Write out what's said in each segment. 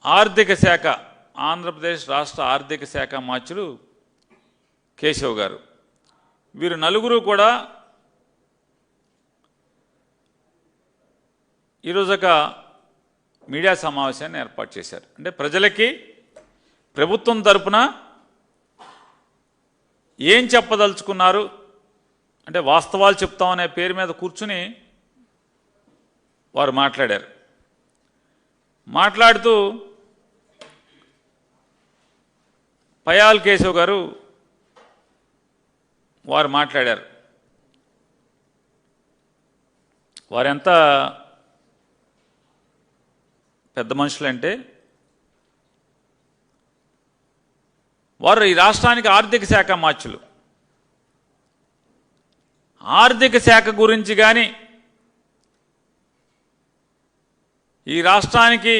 ఆర్థిక శాఖ ఆంధ్రప్రదేశ్ రాష్ట్ర ఆర్థిక శాఖ మార్చులు కేశవ్ గారు. వీరు నలుగురు కూడా ఈరోజు ఒక మీడియా సమావేశాన్ని ఏర్పాటు చేశారు. అంటే ప్రజలకి ప్రభుత్వం తరపున ఏం చెప్పదలుచుకున్నారు అంటే వాస్తవాలు చెప్తామనే పేరు మీద కూర్చుని వారు మాట్లాడారు. మాట్లాడుతూ పయాల్ కేశవ్ గారు వారు మాట్లాడారు. వారెంత పెద్ద మనుషులంటే వారు ఈ రాష్ట్రానికి ఆర్థిక శాఖ మార్చులు. ఆర్థిక శాఖ గురించి కానీ ఈ రాష్ట్రానికి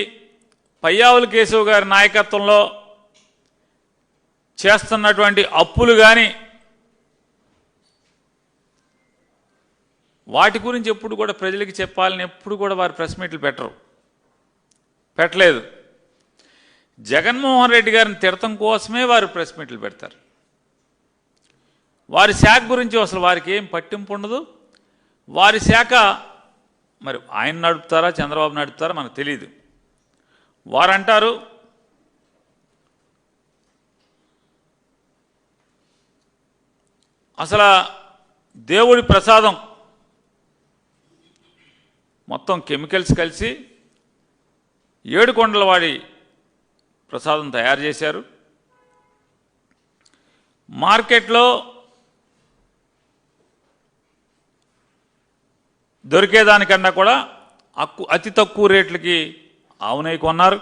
పయ్యావుల కేశవ్ గారి నాయకత్వంలో చేస్తున్నటువంటి అప్పులు కానీ వాటి గురించి ఎప్పుడు కూడా ప్రజలకి చెప్పాలని ఎప్పుడు కూడా వారు ప్రెస్ మీట్లు పెట్టలేదు. జగన్మోహన్ రెడ్డి గారిని తిడతం కోసమే వారు ప్రెస్ మీట్లు పెడతారు. వారి శాఖ గురించి అసలు వారికి ఏం పట్టింపు ఉండదు. వారి శాఖ మరి ఆయన నడుపుతారా చంద్రబాబు నడుపుతారా మనకు తెలియదు. వారు అంటారు అసలు దేవుడి ప్రసాదం మొత్తం కెమికల్స్ కలిసి ఏడుకొండలవాడి ప్రసాదం తయారు చేశారు. మార్కెట్లో దొరికేదానికన్నా కూడా అతి తక్కువ రేట్లకి ఆవు నెయ్యి కొన్నారు.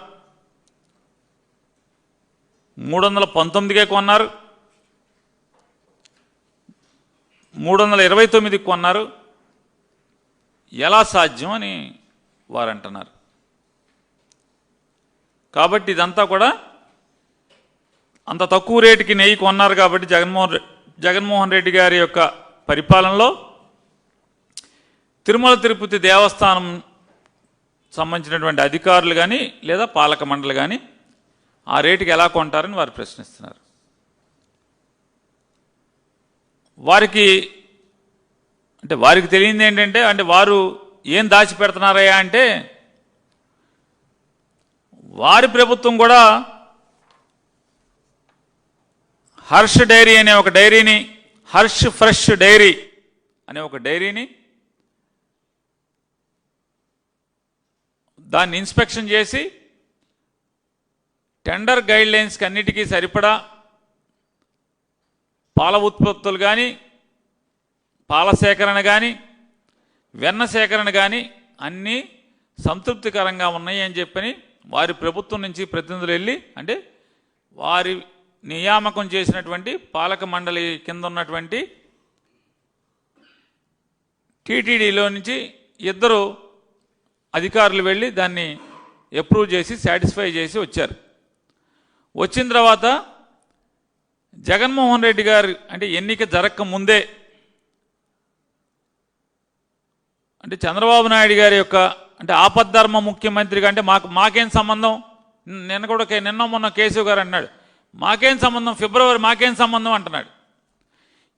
319కే కొన్నారు, 329కి కొన్నారు. ఎలా సాధ్యం అని వారు అంటున్నారు. కాబట్టి ఇదంతా కూడా అంత తక్కువ రేటుకి నెయ్యి కొన్నారు. కాబట్టి జగన్మోహన్ రెడ్డి గారి యొక్క పరిపాలనలో తిరుమల తిరుపతి దేవస్థానం సంబంధించినటువంటి అధికారులు కానీ లేదా పాలక మండలి కానీ ఆ రేటుకి ఎలా కొంటారని వారు ప్రశ్నిస్తున్నారు. వారికి తెలియంది ఏంటంటే అంటే వారు ఏం దాచిపెడుతున్నారయ్యా అంటే వారి ప్రభుత్వం కూడా హర్ష్ డైరీ అనే ఒక డైరీని హర్ష్ ఫ్రెష్ డైరీ అనే ఒక డైరీని దాన్ని ఇన్స్పెక్షన్ చేసి టెండర్ గైడ్లైన్స్కి అన్నిటికీ సరిపడా పాల ఉత్పత్తులు కానీ పాల సేకరణ కానీ వెన్న సేకరణ కానీ అన్నీ సంతృప్తికరంగా ఉన్నాయి అని చెప్పని వారి ప్రభుత్వం నుంచి ప్రతినిధులు వెళ్ళి అంటే వారి నియామకం చేసినటువంటి పాలక మండలి కింద ఉన్నటువంటి టీటీడీలో నుంచి 2 అధికారులు వెళ్ళి దాన్ని అప్రూవ్ చేసి సాటిస్ఫై చేసి వచ్చారు. వచ్చిన తర్వాత జగన్మోహన్ రెడ్డి గారు అంటే ఎన్నిక జరగక ముందే అంటే చంద్రబాబు నాయుడు గారి యొక్క అంటే ఆపద్ధర్మ ముఖ్యమంత్రిగా అంటే మాకేం సంబంధం, నిన్న మొన్న కేశవ్ గారు అన్నాడు మాకేం సంబంధం, ఫిబ్రవరి మాకేం సంబంధం అంటున్నాడు.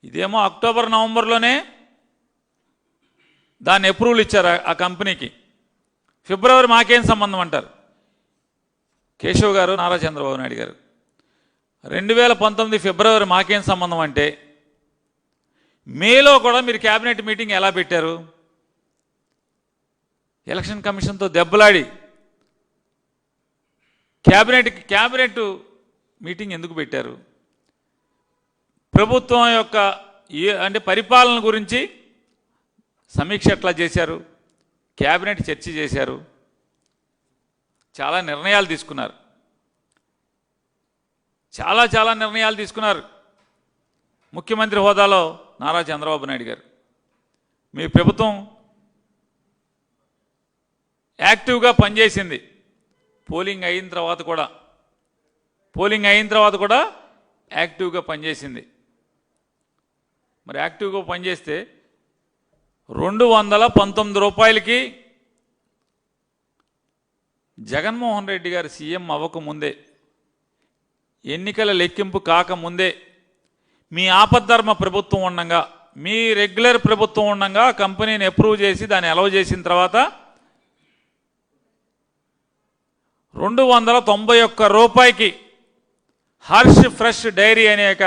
ఇదేమో అక్టోబర్ నవంబర్లోనే దాన్ని అప్రూవల్ ఇచ్చారు ఆ కంపెనీకి, ఫిబ్రవరి మాకేం సంబంధం అంటారు. కేశవ్ గారు నారా చంద్రబాబు నాయుడు గారు 2019 ఫిబ్రవరి మాకేం సంబంధం అంటే మేలో కూడా మీరు క్యాబినెట్ మీటింగ్ ఎలా పెట్టారు? ఎలక్షన్ కమిషన్తో దెబ్బలాడి క్యాబినెట్ మీటింగ్ ఎందుకు పెట్టారు? ప్రభుత్వం యొక్క అంటే పరిపాలన గురించి సమీక్ష ఎట్లా చేశారు? క్యాబినెట్ చర్చ చేశారు, చాలా నిర్ణయాలు తీసుకున్నారు, చాలా నిర్ణయాలు తీసుకున్నారు. ముఖ్యమంత్రి హోదాలో నారా చంద్రబాబు నాయుడు గారు మీ ప్రభుత్వం యాక్టివ్గా పనిచేసింది. పోలింగ్ అయిన తర్వాత కూడా యాక్టివ్గా పనిచేసింది. మరి యాక్టివ్గా పనిచేస్తే 219 రూపాయలకి జగన్మోహన్ రెడ్డి గారు సీఎం అవ్వకముందే, ఎన్నికల లెక్కింపు కాకముందే, మీ ఆపద్ధర్మ ప్రభుత్వం ఉండగా, మీ రెగ్యులర్ ప్రభుత్వం ఉండగా కంపెనీని అప్రూవ్ చేసి దాన్ని అలౌ చేసిన తర్వాత 291 రూపాయికి హర్ష్ ఫ్రెష్ డైరీ అనేక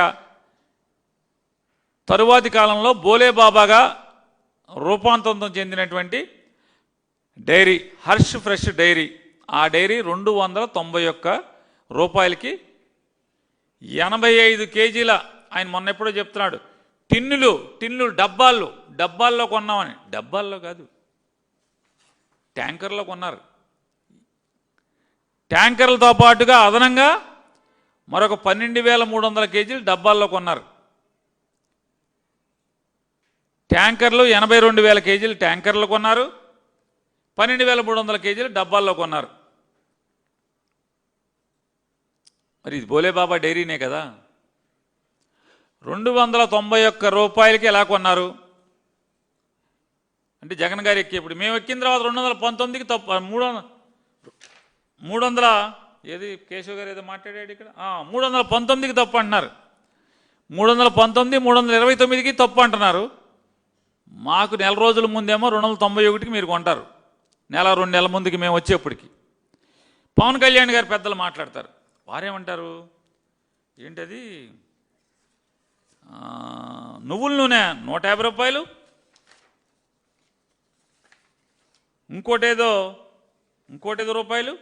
తరువాతి కాలంలో బోలేబాబాగా రూపాంతరం చెందినటువంటి డైరీ హర్ష్ ఫ్రెష్ డైరీ, ఆ డైరీ 291 రూపాయలకి 85 కేజీల, ఆయన మొన్న ఎప్పుడో చెప్తున్నాడు, టిన్నులు డబ్బాల్లో కొన్నామని. డబ్బాల్లో కాదు, ట్యాంకర్లో కొన్నారు. ట్యాంకర్లతో పాటుగా అదనంగా మరొక 12,300 కేజీలు డబ్బాల్లో కొన్నారు. ట్యాంకర్లు 82,000 కేజీలు ట్యాంకర్లు కొన్నారు, 12,300 కేజీలు డబ్బాల్లో కొన్నారు. మరి ఇది బోలేబాబా డైరీనే కదా. 291 రూపాయలకి ఎలా కొన్నారు అంటే జగన్ గారు ఎక్కేప్పుడు, మేము ఎక్కిన తర్వాత 219కి తప్పు, 300 ఏది కేశవ్ గారు ఏదో మాట్లాడాడు ఇక్కడ, 319కి తప్పు అంటున్నారు. 319, 329కి తప్పు అంటున్నారు. మాకు నెల రోజుల ముందేమో 291కి మీరు కొంటారు, నెల 2 నెలల ముందుకి మేము వచ్చేప్పటికి. పవన్ కళ్యాణ్ గారు పెద్దలు మాట్లాడతారు, వారేమంటారు, ఏంటది నువ్వుల నూనె 150 రూపాయలు, ఇంకోటేదో రూపాయలు,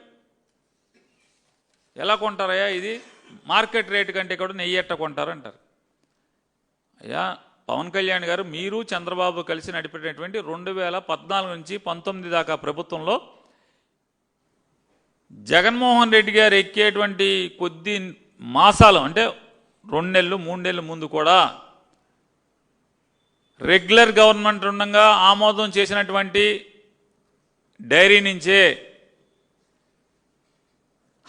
ఎలా కొంటారయ్యా ఇది, మార్కెట్ రేటు కంటే కూడా నెయ్యి ఎట్ట కొంటారు అంటారు. అయ్యా పవన్ కళ్యాణ్ గారు, మీరు చంద్రబాబు కలిసి నడిపేటటువంటి 2014 నుంచి 19 దాకా ప్రభుత్వంలో జగన్మోహన్ రెడ్డి గారు ఎక్కేటువంటి కొద్ది మాసాలు అంటే 2 నెలలు 3 నెలల ముందు కూడా రెగ్యులర్ గవర్నమెంట్ ఉండగా ఆమోదం చేసినటువంటి డైరీ నుంచే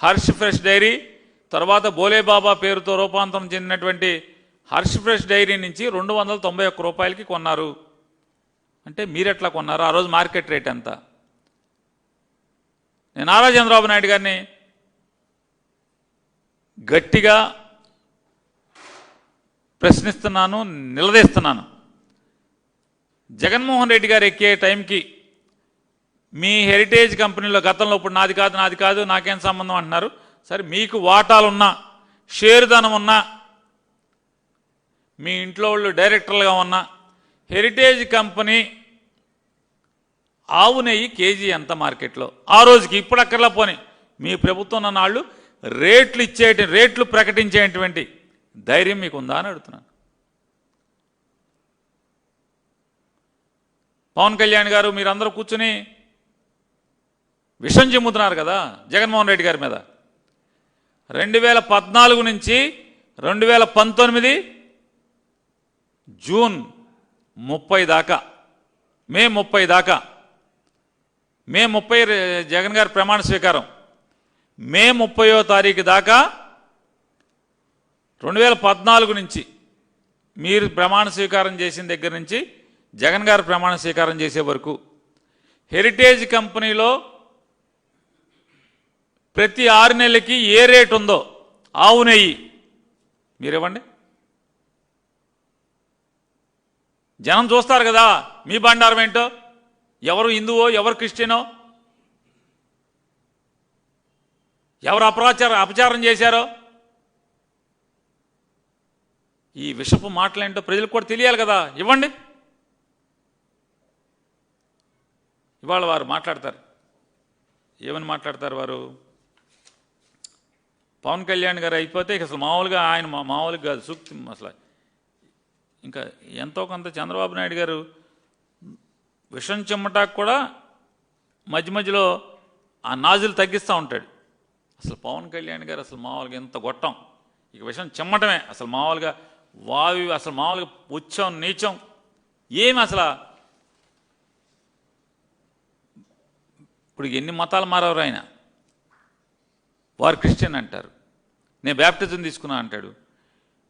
హర్ష్ ఫ్రెష్ డైరీ, తర్వాత బోలేబాబా పేరుతో రూపాంతరం చెందినటువంటి హర్ష్ ఫ్రెష్ డైరీ నుంచి 291 రూపాయలకి కొన్నారు. అంటే మీరెట్లా కొన్నారు, ఆ రోజు మార్కెట్ రేట్ ఎంత? నేను నారా చంద్రబాబు నాయుడు గారిని గట్టిగా ప్రశ్నిస్తున్నాను, నిలదీస్తున్నాను. జగన్మోహన్ రెడ్డి గారు ఎక్కే టైంకి మీ హెరిటేజ్ కంపెనీలో గతంలో, ఇప్పుడు నాది కాదు నాకేం సంబంధం అంటున్నారు. సరే, మీకు వాటాలున్నా, షేరుధనం ఉన్నా, మీ ఇంట్లో వాళ్ళు డైరెక్టర్లుగా ఉన్న హెరిటేజ్ కంపెనీ ఆవు నెయ్యి కేజీ ఎంత మార్కెట్లో ఆ రోజుకి? ఇప్పుడు అక్కర్లా పోనీ, మీ ప్రభుత్వం ఉన్న వాళ్ళు రేట్లు ప్రకటించేటువంటి ధైర్యం మీకు ఉందా అని అడుగుతున్నాను. పవన్ కళ్యాణ్ గారు మీరందరూ కూర్చుని విషం చెమ్ముతున్నారు కదా జగన్మోహన్ రెడ్డి గారి మీద. 2014 నుంచి 2019 జూన్ 30 దాకా, మే 30 జగన్ గారి ప్రమాణ స్వీకారం, మే 30వ తారీఖు దాకా 2014 నుంచి మీరు ప్రమాణ స్వీకారం చేసిన దగ్గర నుంచి జగన్ గారు ప్రమాణ స్వీకారం చేసే వరకు హెరిటేజ్ కంపెనీలో ప్రతి 6 నెలలకి ఏ రేటు ఉందో ఆవు నెయ్యి మీరివ్వండి. జనం చూస్తారు కదా మీ బండారం ఏంటో, ఎవరు హిందువో ఎవరు క్రిస్టియనో, ఎవరు అపచారం చేశారో, ఈ విషపు మాటలేంటో ప్రజలకు కూడా తెలియాలి కదా. ఇవ్వండి. ఇవాళ వారు మాట్లాడతారు, ఏమని మాట్లాడతారు వారు? పవన్ కళ్యాణ్ గారు అయిపోతే అసలు మామూలుగా ఆయన మామూలుగా కాదు, సూక్తి అసలు. ఇంకా ఎంతో కొంత చంద్రబాబు నాయుడు గారు విషం చెమ్మటాకు కూడా మధ్యలో ఆ నాజులు తగ్గిస్తూ ఉంటాడు. అసలు పవన్ కళ్యాణ్ గారు అసలు మామూలుగా ఎంత గొట్టం, ఇక విషం చెమ్మటమే. అసలు మామూలుగా అసలు మామూలుగా ఉచ్చం నీచం ఏమి అసలు. ఇప్పుడు ఎన్ని మతాలు మారవరు ఆయన. వారు క్రిస్టియన్ అంటారు, నేను బ్యాప్టిజం తీసుకున్నా అంటాడు.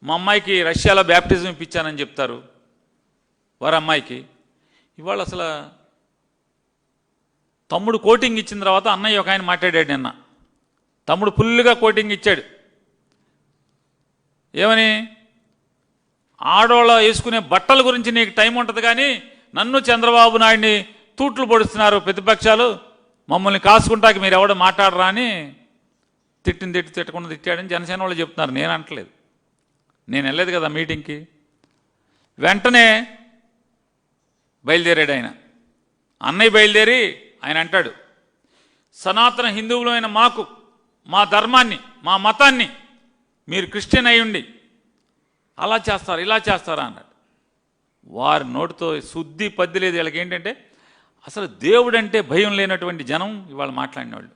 మా అమ్మాయికి రష్యాలో బ్యాప్టిజం ఇప్పించానని చెప్తారు వారి అమ్మాయికి. ఇవాళ అసలు తమ్ముడు కోటింగ్ ఇచ్చిన తర్వాత అన్నయ్య ఒక ఆయన మాట్లాడాడు నిన్న. తమ్ముడు ఫుల్గా కోటింగ్ ఇచ్చాడు. ఏమని? ఆడోళ్ళ వేసుకునే బట్టల గురించి నీకు టైం ఉంటుంది, కానీ నన్ను చంద్రబాబు నాయుడిని తూట్లు పొడుస్తున్నారు ప్రతిపక్షాలు, మమ్మల్ని కాసుకుంటాకి మీరు ఎవడో మాట్లాడరా అని తిట్టకుండా తిట్టాడని జనసేన వాళ్ళు చెప్తున్నారు. నేను అంటలేదు, నేను వెళ్ళలేదు కదా మీటింగ్కి. వెంటనే బయలుదేరాడు ఆయన. అన్నయ్య బయలుదేరి ఆయన అంటాడు, సనాతన హిందువులైన మాకు మా ధర్మాన్ని మా మతాన్ని మీరు క్రిస్టియన్ అయ్యుండి అలా చేస్తారు ఇలా చేస్తారా అన్నాడు. వారి నోటితో శుద్ధి పద్ది లేదు. వీళ్ళకి ఏంటంటే అసలు దేవుడు అంటే భయం లేనటువంటి జనం ఇవాళ మాట్లాడిన వాళ్ళు.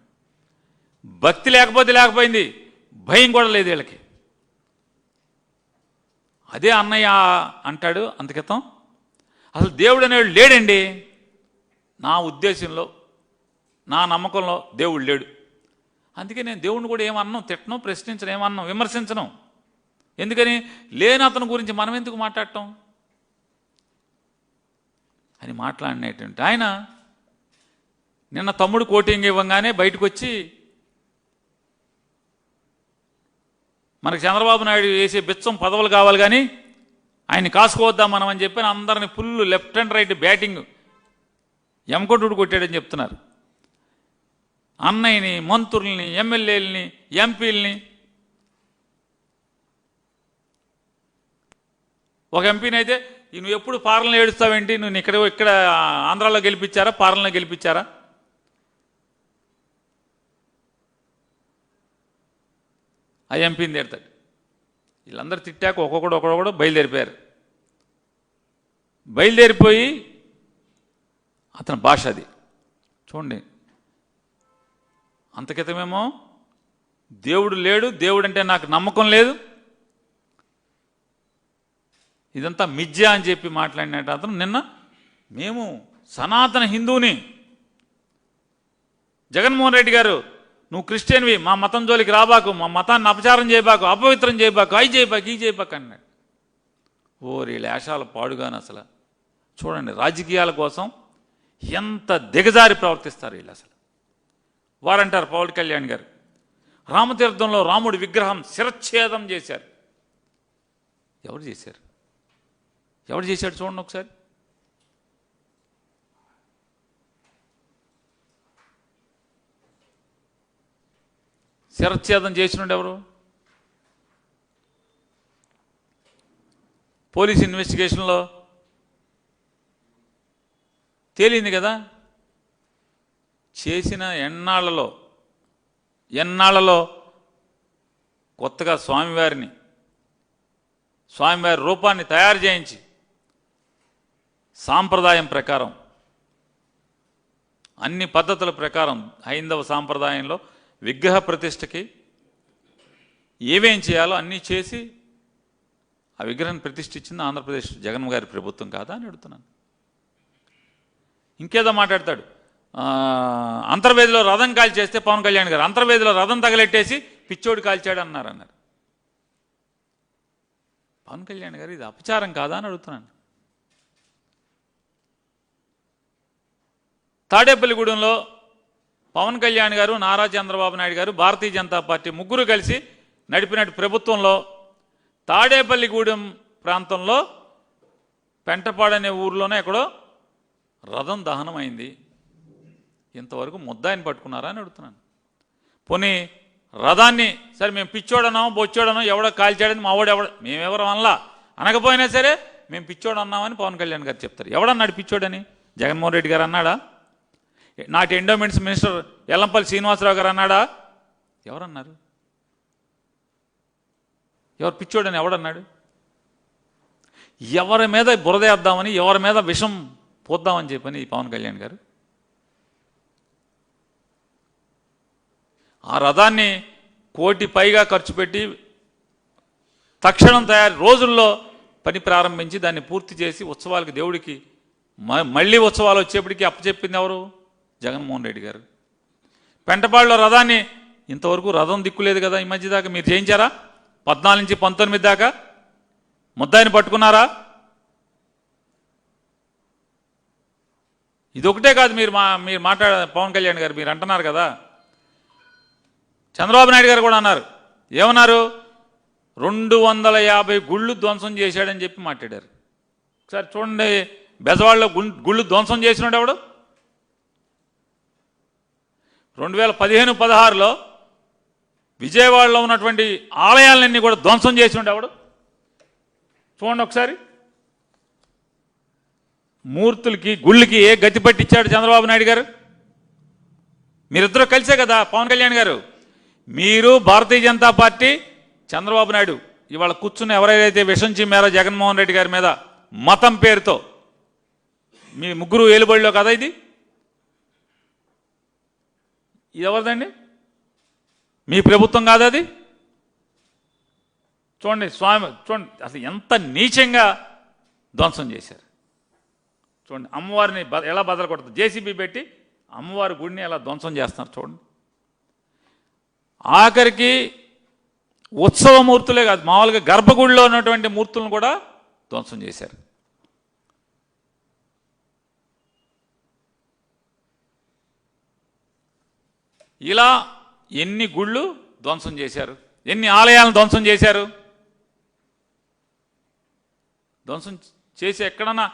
భక్తి లేకపోయింది, భయం కూడా లేదు వీళ్ళకి. అదే అన్నయ్య అంటాడు అంతకితం, అసలు దేవుడు అనేవాడు లేడండి. నా ఉద్దేశంలో నా నమ్మకంలో దేవుడు లేడు. అందుకే నేను దేవుడిని కూడా ఏమన్నాం, తిట్టను, ప్రశ్నించను, ఏమన్నాం, విమర్శించను. ఎందుకని? లేని అతని గురించి మనం ఎందుకు మాట్లాడటం అని మాట్లాడినటువంటి ఆయన నిన్న తమ్ముడు కోటింగ్ ఇవ్వగానే బయటకు వచ్చి మనకు చంద్రబాబు నాయుడు వేసే బిచ్చం పదవులు కావాలి కానీ ఆయన్ని కాసుకోవద్దాం మనం అని చెప్పి అందరిని full left and right batting ఎమకొట్టుడు కొట్టాడని చెప్తున్నారు. అన్నయ్యని, మంత్రుల్ని, ఎమ్మెల్యేలని, ఎంపీలని. ఒక ఎంపీని అయితే నువ్వు ఎప్పుడు పాలనలో ఏడుస్తావేంటి, నువ్వు ఇక్కడ ఆంధ్రాలో గెలిపించారా, పాలనలో గెలిపించారా? ఆ ఎంపీని తిడతాడు. వీళ్ళందరూ తిట్టాక ఒక్కొక్కడు బయలుదేరిపోయారు. బయలుదేరిపోయి అతని భాష అది చూడండి. అంతకితమేమో దేవుడు లేడు, దేవుడు అంటే నాకు నమ్మకం లేదు, ఇదంతా మిథ్య అని చెప్పి మాట్లాడినట్టు అతను నిన్న మేము సనాతన హిందువుని, జగన్మోహన్ రెడ్డి గారు నువ్వు క్రిస్టియన్వి, మా మతం జోలికి రాబాకు, మా మతాన్ని అపచారం చేయబాకు, అపవిత్రం చేయబాకు, అయి చేయబాకు, ఈ చేయబాకు అన్నాడు. ఓరి లేశాల పాడుగాను. అసలు చూడండి రాజకీయాల కోసం ఎంత దిగజారి ప్రవర్తిస్తారు వీళ్ళు. అసలు వారంటారు పవన్ కళ్యాణ్ గారు రామతీర్థంలో రాముడి విగ్రహం శిరచ్ఛేదం చేశారు. ఎవరు చేశారు? ఎవరు చేశాడు చూడండి ఒకసారి. శిరచ్ఛేదం చేసినోడు ఎవరు? పోలీస్ ఇన్వెస్టిగేషన్లో తేలింది కదా. చేసిన ఎన్నాళ్లలో కొత్తగా స్వామివారి రూపాన్ని తయారు చేయించి సాంప్రదాయం ప్రకారం అన్ని పద్ధతుల ప్రకారం హైందవ సాంప్రదాయంలో విగ్రహ ప్రతిష్టకి ఏమేం చేయాలో అన్నీ చేసి ఆ విగ్రహాన్ని ప్రతిష్ఠించింది ఆంధ్రప్రదేశ్ జగన్ గారి ప్రభుత్వం కాదా అని అడుగుతున్నాను. ఇంకేదో మాట్లాడతాడు. అంతర్వేదిలో రథం కాల్చేస్తే పవన్ కళ్యాణ్ గారు అంతర్వేదిలో రథం తగలెట్టేసి పిచ్చోడు కాల్చాడు అన్నారు. పవన్ కళ్యాణ్ గారు ఇది అపచారం కాదా అని అడుగుతున్నాను. తాడేపల్లిగూడెంలో పవన్ కళ్యాణ్ గారు, నారా చంద్రబాబు నాయుడు గారు, భారతీయ జనతా పార్టీ ముగ్గురు కలిసి నడిపినట్టు ప్రభుత్వంలో తాడేపల్లిగూడెం ప్రాంతంలో పెంటపాడు అనే ఊర్లోనే ఎక్కడో రథం దహనం అయింది. ఇంతవరకు ముద్దాయిని పట్టుకున్నారా అని అడుగుతున్నాను. పోనీ రథాన్ని సరే మేము పిచ్చోడన్నాము, బొచ్చోడన్నాం, ఎవడో కాల్చాడని మావాడు మేమెవరు అనలా, అనకపోయినా సరే మేము పిచ్చోడు అన్నామని పవన్ కళ్యాణ్ గారు చెప్తారు. ఎవడన్నాడు పిచ్చోడని? జగన్మోహన్ రెడ్డి గారు అన్నాడా? నాటి ఎండోమెంట్స్ మినిస్టర్ ఎల్లంపల్లి శ్రీనివాసరావు గారు అన్నాడా? ఎవరన్నారు? ఎవరు పిచ్చోడని ఎవడన్నాడు? ఎవరి మీద బురదేద్దామని, ఎవరి మీద విషం పోద్దామని చెప్పని పవన్ కళ్యాణ్ గారు ఆ రథాన్ని 1 కోటి పైగా ఖర్చు పెట్టి తక్షణం రోజుల్లో పని ప్రారంభించి దాన్ని పూర్తి చేసి ఉత్సవాలకి దేవుడికి మళ్ళీ ఉత్సవాలు వచ్చేప్పటికి అప్పచెప్పింది ఎవరు? జగన్మోహన్ రెడ్డి గారు. పెంటపాడులో రథాన్ని ఇంతవరకు రథం దిక్కులేదు కదా ఈ మధ్య దాకా. మీరు చేయించారా? 14 నుంచి 19 దాకా ముద్దాయిని పట్టుకున్నారా? ఇది ఒకటే కాదు, మీరు పవన్ కళ్యాణ్ గారు మీరు అంటున్నారు కదా, చంద్రబాబు నాయుడు గారు కూడా అన్నారు. ఏమన్నారు? 250 గుళ్ళు ధ్వంసం చేశాడని చెప్పి మాట్లాడారు. ఒకసారి చూడండి, బెజవాడలో గుళ్ళు ధ్వంసం చేసినాడు ఎవడు? 2015-16లో విజయవాడలో ఉన్నటువంటి ఆలయాలన్నీ కూడా ధ్వంసం చేసినాడు ఎవడు? చూడండి ఒకసారి. మూర్తులకి గుళ్ళకి ఏ గతి పట్టించాడు చంద్రబాబు నాయుడు గారు? మీరిద్దరూ కలిసే కదా పవన్ కళ్యాణ్ గారు. మీరు భారతీయ జనతా పార్టీ, చంద్రబాబు నాయుడు ఇవాళ కూర్చున్న ఎవరైతే విషం చిమ్మారో జగన్మోహన్ రెడ్డి గారి మీద మతం పేరుతో, మీ ముగ్గురు ఏలుబడిలో కదా ఇది ఎవరిదండి? మీ ప్రభుత్వం కాదు అది. చూడండి స్వామి, చూడండి అసలు ఎంత నీచంగా ధ్వంసం చేశారు. చూడండి అమ్మవారిని ఎలా బదలు కొడుతుంది, జేసీబీ పెట్టి అమ్మవారి గుడిని ఎలా ధ్వంసం చేస్తున్నారు చూడండి. ఆఖరికి ఉత్సవమూర్తులే కాదు, మామూలుగా గర్భగుడిలో ఉన్నటువంటి మూర్తులను కూడా ధ్వంసం చేశారు. ఇలా ఎన్ని గుళ్ళు ధ్వంసం చేశారు, ఎన్ని ఆలయాలను ధ్వంసం చేశారు. ధ్వంసం చేసి ఎక్కడన్నా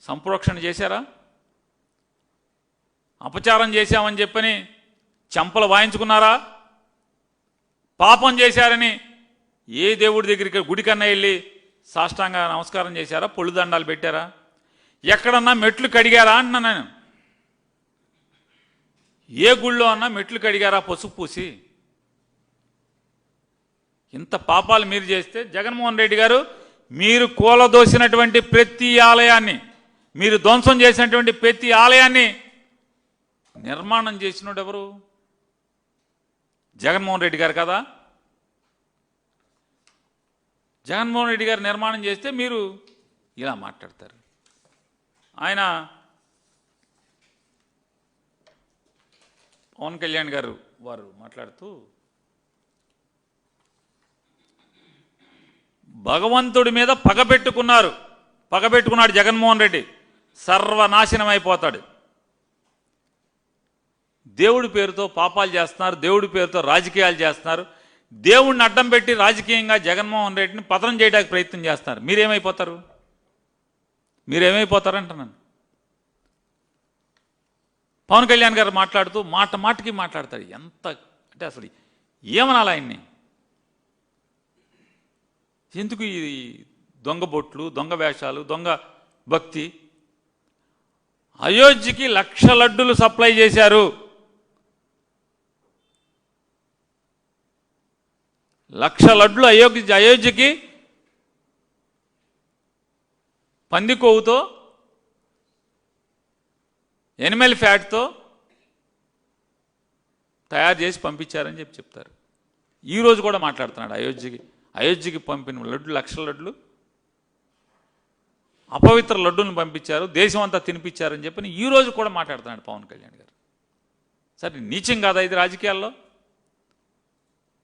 సంప్రోక్షణ చేశారా? అపచారం చేశామని చెప్పని చెంపలు వాయించుకున్నారా? పాపం చేశారని ఏ దేవుడి దగ్గరికి గుడికన్నా వెళ్ళి సాష్టాంగ నమస్కారం చేశారా? పొళ్ళు దండాలు పెట్టారా? ఎక్కడన్నా మెట్లు కడిగారా అన్నా నేను? ఏ గుళ్ళో అన్నా మెట్లు కడిగారా పసుపు పూసి? ఇంత పాపాలు మీరు చేస్తే జగన్మోహన్ రెడ్డి గారు, మీరు కూలదోసినటువంటి ప్రతి ఆలయాన్ని, మీరు ధ్వంసం చేసినటువంటి ప్రతి ఆలయాన్ని నిర్మాణం చేసినోడు ఎవరు? జగన్మోహన్ రెడ్డి గారు కదా. జగన్మోహన్ రెడ్డి గారు నిర్మాణం చేస్తే మీరు ఇలా మాట్లాడతారు. ఆయన పవన్ కళ్యాణ్ గారు వారు మాట్లాడుతూ, భగవంతుడి మీద పగబెట్టుకున్నాడు జగన్మోహన్ రెడ్డి, సర్వనాశనం అయిపోతాడు. దేవుడి పేరుతో పాపాలు చేస్తున్నారు, దేవుడి పేరుతో రాజకీయాలు చేస్తున్నారు, దేవుడిని అడ్డం పెట్టి రాజకీయంగా జగన్మోహన్ రెడ్డిని పతనం చేయడానికి ప్రయత్నం చేస్తున్నారు. మీరేమైపోతారంటున్నాను. పవన్ కళ్యాణ్ గారు మాట్లాడుతూ మాటకి మాట్లాడతాడు. ఎంత అంటే అసలు ఏమనాలి ఆయన్ని? ఎందుకు ఈ దొంగ బొట్లు, దొంగ వేషాలు, దొంగ భక్తి? అయోధ్యకి 1,00,000 లడ్డులు సప్లై చేశారు. 1,00,000 లడ్లు అయోధ్యకి పంది కొవ్వుతో, ఎనిమల్ ఫ్యాట్తో తయారు చేసి పంపించారని చెప్తారు. ఈరోజు కూడా మాట్లాడుతున్నాడు అయోధ్యకి పంపిన లడ్డు 1,00,000 లడ్లు అపవిత్ర లడ్డులను పంపించారు, దేశం అంతా తినిపించారని చెప్పని ఈరోజు కూడా మాట్లాడుతున్నాడు పవన్ కళ్యాణ్ గారు. సరే నీచం కాదా ఇది రాజకీయాల్లో?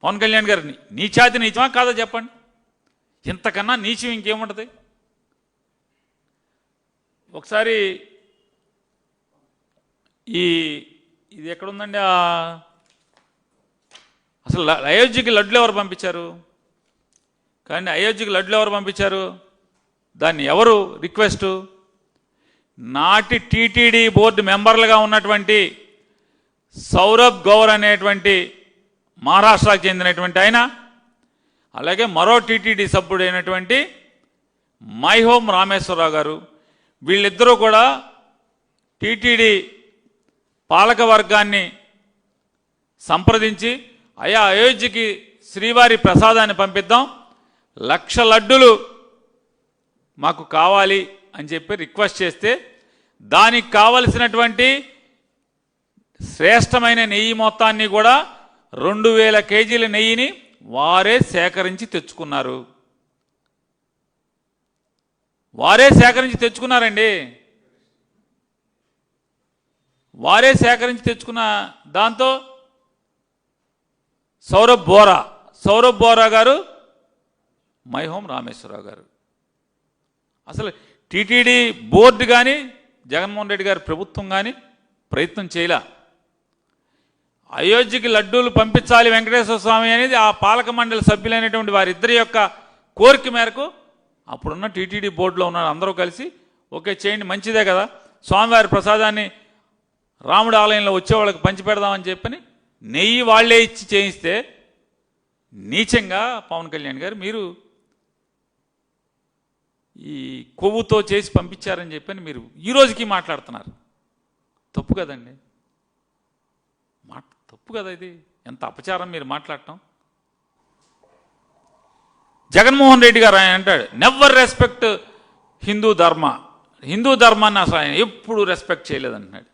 పవన్ కళ్యాణ్ గారు నీచాతి నీచమా కాదా చెప్పండి? ఇంతకన్నా నీచం ఇంకేముంటుంది? ఒకసారి ఇది ఎక్కడుందండి? అసలు అయోధ్యకి లడ్లు ఎవరు పంపించారు? కానీ అయోధ్యకి లడ్లు ఎవరు పంపించారు? దాన్ని ఎవరు రిక్వెస్ట్? నాటి టీటీడీ బోర్డు మెంబర్లుగా ఉన్నటువంటి సౌరభ్ గౌర్ అనేటువంటి మహారాష్ట్రకు చెందినటువంటి ఆయన, అలాగే మరో టీటీడీ సభ్యుడైనటువంటి మైహోం రామేశ్వరరావు గారు, వీళ్ళిద్దరూ కూడా టీటీడీ పాలక వర్గాన్ని సంప్రదించి, అయోధ్యకి శ్రీవారి ప్రసాదాన్ని పంపిద్దాం, 1,00,000 లడ్డులు మాకు కావాలి అని చెప్పి రిక్వెస్ట్ చేస్తే, దానికి కావలసినటువంటి శ్రేష్టమైన నెయ్యి మొత్తాన్ని కూడా 2,000 కేజీల నెయ్యిని వారే సేకరించి తెచ్చుకున్నారు. వారే సేకరించి తెచ్చుకున్న దాంతో సౌరభ్ బోరా గారు, మైహోం రామేశ్వరరావు గారు, అసలు టీటీడీ బోర్డు కానీ జగన్మోహన్ రెడ్డి గారి ప్రభుత్వం కానీ ప్రయత్నం చేయలే. అయోధ్యకి లడ్డూలు పంపించాలి వెంకటేశ్వర స్వామి అనేది ఆ పాలక మండలి సభ్యులైనటువంటి వారిద్దరి యొక్క కోరిక మేరకు అప్పుడున్న టీటీడీ బోర్డులో ఉన్న అందరూ కలిసి ఓకే చేయండి, మంచిదే కదా, స్వామివారి ప్రసాదాన్ని రాముడి ఆలయంలో వచ్చేవాళ్ళకి పంచిపెడదామని చెప్పని నెయ్యి వాళ్లే ఇచ్చి చేయిస్తే నీచంగా పవన్ కళ్యాణ్ గారు మీరు ఈ కొవ్వుతో చేసి పంపించారని చెప్పని మీరు ఈ రోజుకి మాట్లాడుతున్నారు. తప్పు కదండి, తప్పు కదా, ఇది ఎంత అపచారం మీరు మాట్లాడటం. జగన్మోహన్ రెడ్డి గారు ఆయన అంటాడు నెవర్ రెస్పెక్ట్ హిందూ ధర్మాన్ని అసలు ఆయన ఎప్పుడు రెస్పెక్ట్ చేయలేదంటున్నాడు.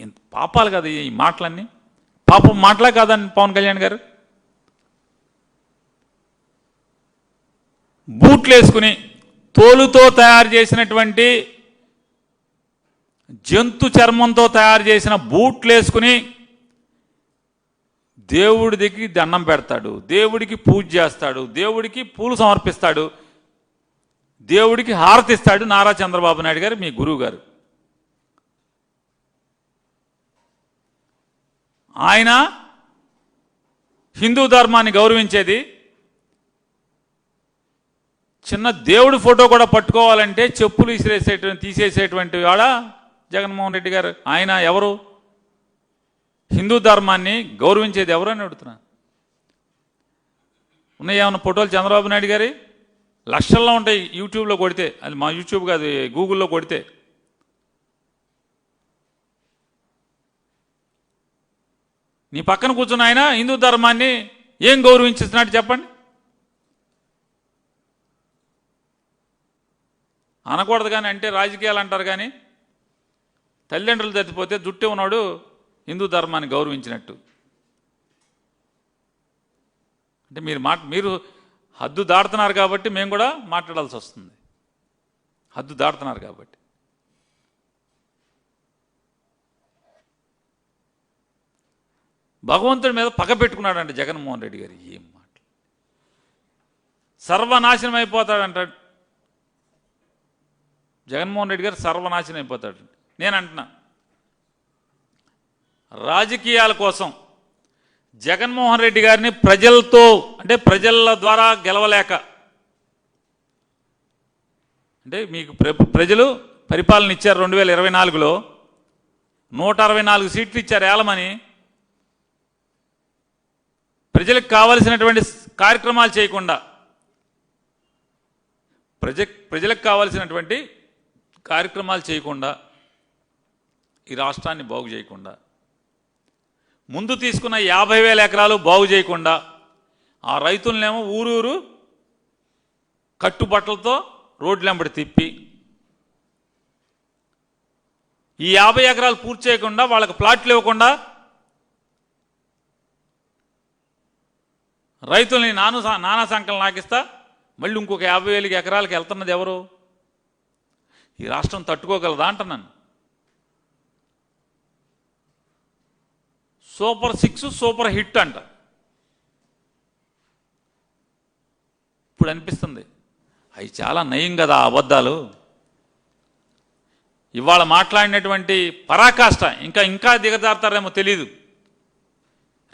ఎంత పాపాలు కదా ఈ మాటలన్నీ, పాపం మాటలే కాదండి పవన్ కళ్యాణ్ గారు. బూట్లు వేసుకుని తోలుతో తయారు చేసినటువంటి జంతు చర్మంతో తయారు చేసిన బూట్లు వేసుకుని దేవుడి దగ్గరికి దండం పెడతాడు, దేవుడికి పూజ చేస్తాడు, దేవుడికి పూలు సమర్పిస్తాడు, దేవుడికి హారతిస్తాడు నారా చంద్రబాబు నాయుడు గారు, మీ గురువు గారు. ఆయన హిందూ ధర్మాన్ని గౌరవించేది, చిన్న దేవుడి ఫోటో కూడా పట్టుకోవాలంటే చెప్పులు తీసేసేటువంటి వాడ జగన్మోహన్ రెడ్డి గారు. ఆయన ఎవరు? హిందూ ధర్మాన్ని గౌరవించేది ఎవరు అని అడుగుతున్నా. ఉన్నాయి ఏమన్నా ఫోటోలు చంద్రబాబు నాయుడు గారి? లక్షల్లో ఉంటాయి యూట్యూబ్లో కొడితే, అది మా యూట్యూబ్ కాదు గూగుల్లో కొడితే. నీ పక్కన కూర్చున్న ఆయన హిందూ ధర్మాన్ని ఏం గౌరవించేస్తున్నాడు చెప్పండి. అనకూడదు కానీ అంటే రాజకీయాలు అంటారు కానీ తల్లిదండ్రులు తప్పిపోతే జుట్టే ఉన్నాడు హిందూ ధర్మాన్ని గౌరవించినట్టు. అంటే మీరు హద్దు దాడుతున్నారు కాబట్టి మేము కూడా మాట్లాడాల్సి వస్తుంది. హద్దు దాడుతున్నారు కాబట్టి. భగవంతుడి మీద పగ పెట్టుకున్నాడంట జగన్మోహన్ రెడ్డి గారు. ఏం మాట, సర్వనాశనం అయిపోతాడంటాడు జగన్మోహన్ రెడ్డి గారు, సర్వనాశనం అయిపోతాడు. నేను అంటున్నా రాజకీయాల కోసం జగన్మోహన్ రెడ్డి గారిని ప్రజలతో అంటే ప్రజల ద్వారా గెలవలేక, అంటే మీకు ప్రజలు పరిపాలన ఇచ్చారు 2024లో 164 సీట్లు ఇచ్చారు ఏలమని. ప్రజలకు కావలసినటువంటి కార్యక్రమాలు చేయకుండా, ప్రజలకు కావలసినటువంటి కార్యక్రమాలు చేయకుండా, ఈ రాష్ట్రాన్ని బాగు చేయకుండా, ముందు తీసుకున్న 50,000 ఎకరాలు బాగు చేయకుండా, ఆ రైతులనేమో ఊరూరు కట్టుబట్టలతో రోడ్లెంబడి తిప్పి, ఈ 50 ఎకరాలు పూర్తి చేయకుండా వాళ్ళకి ప్లాట్లు ఇవ్వకుండా, రైతుల్ని నానా సంకలం నాకిస్తా మళ్ళీ ఇంకొక 50,000 ఎకరాలకు వెళ్తున్నది ఎవరు? ఈ రాష్ట్రం తట్టుకోగలదా అంటున్నాను. సూపర్ 6 సూపర్ హిట్ అంట. ఇప్పుడు అనిపిస్తుంది అవి చాలా నయం కదా అబద్ధాలు. ఇవాళ మాట్లాడినటువంటి పరాకాష్ట ఇంకా దిగజారుతారేమో తెలీదు.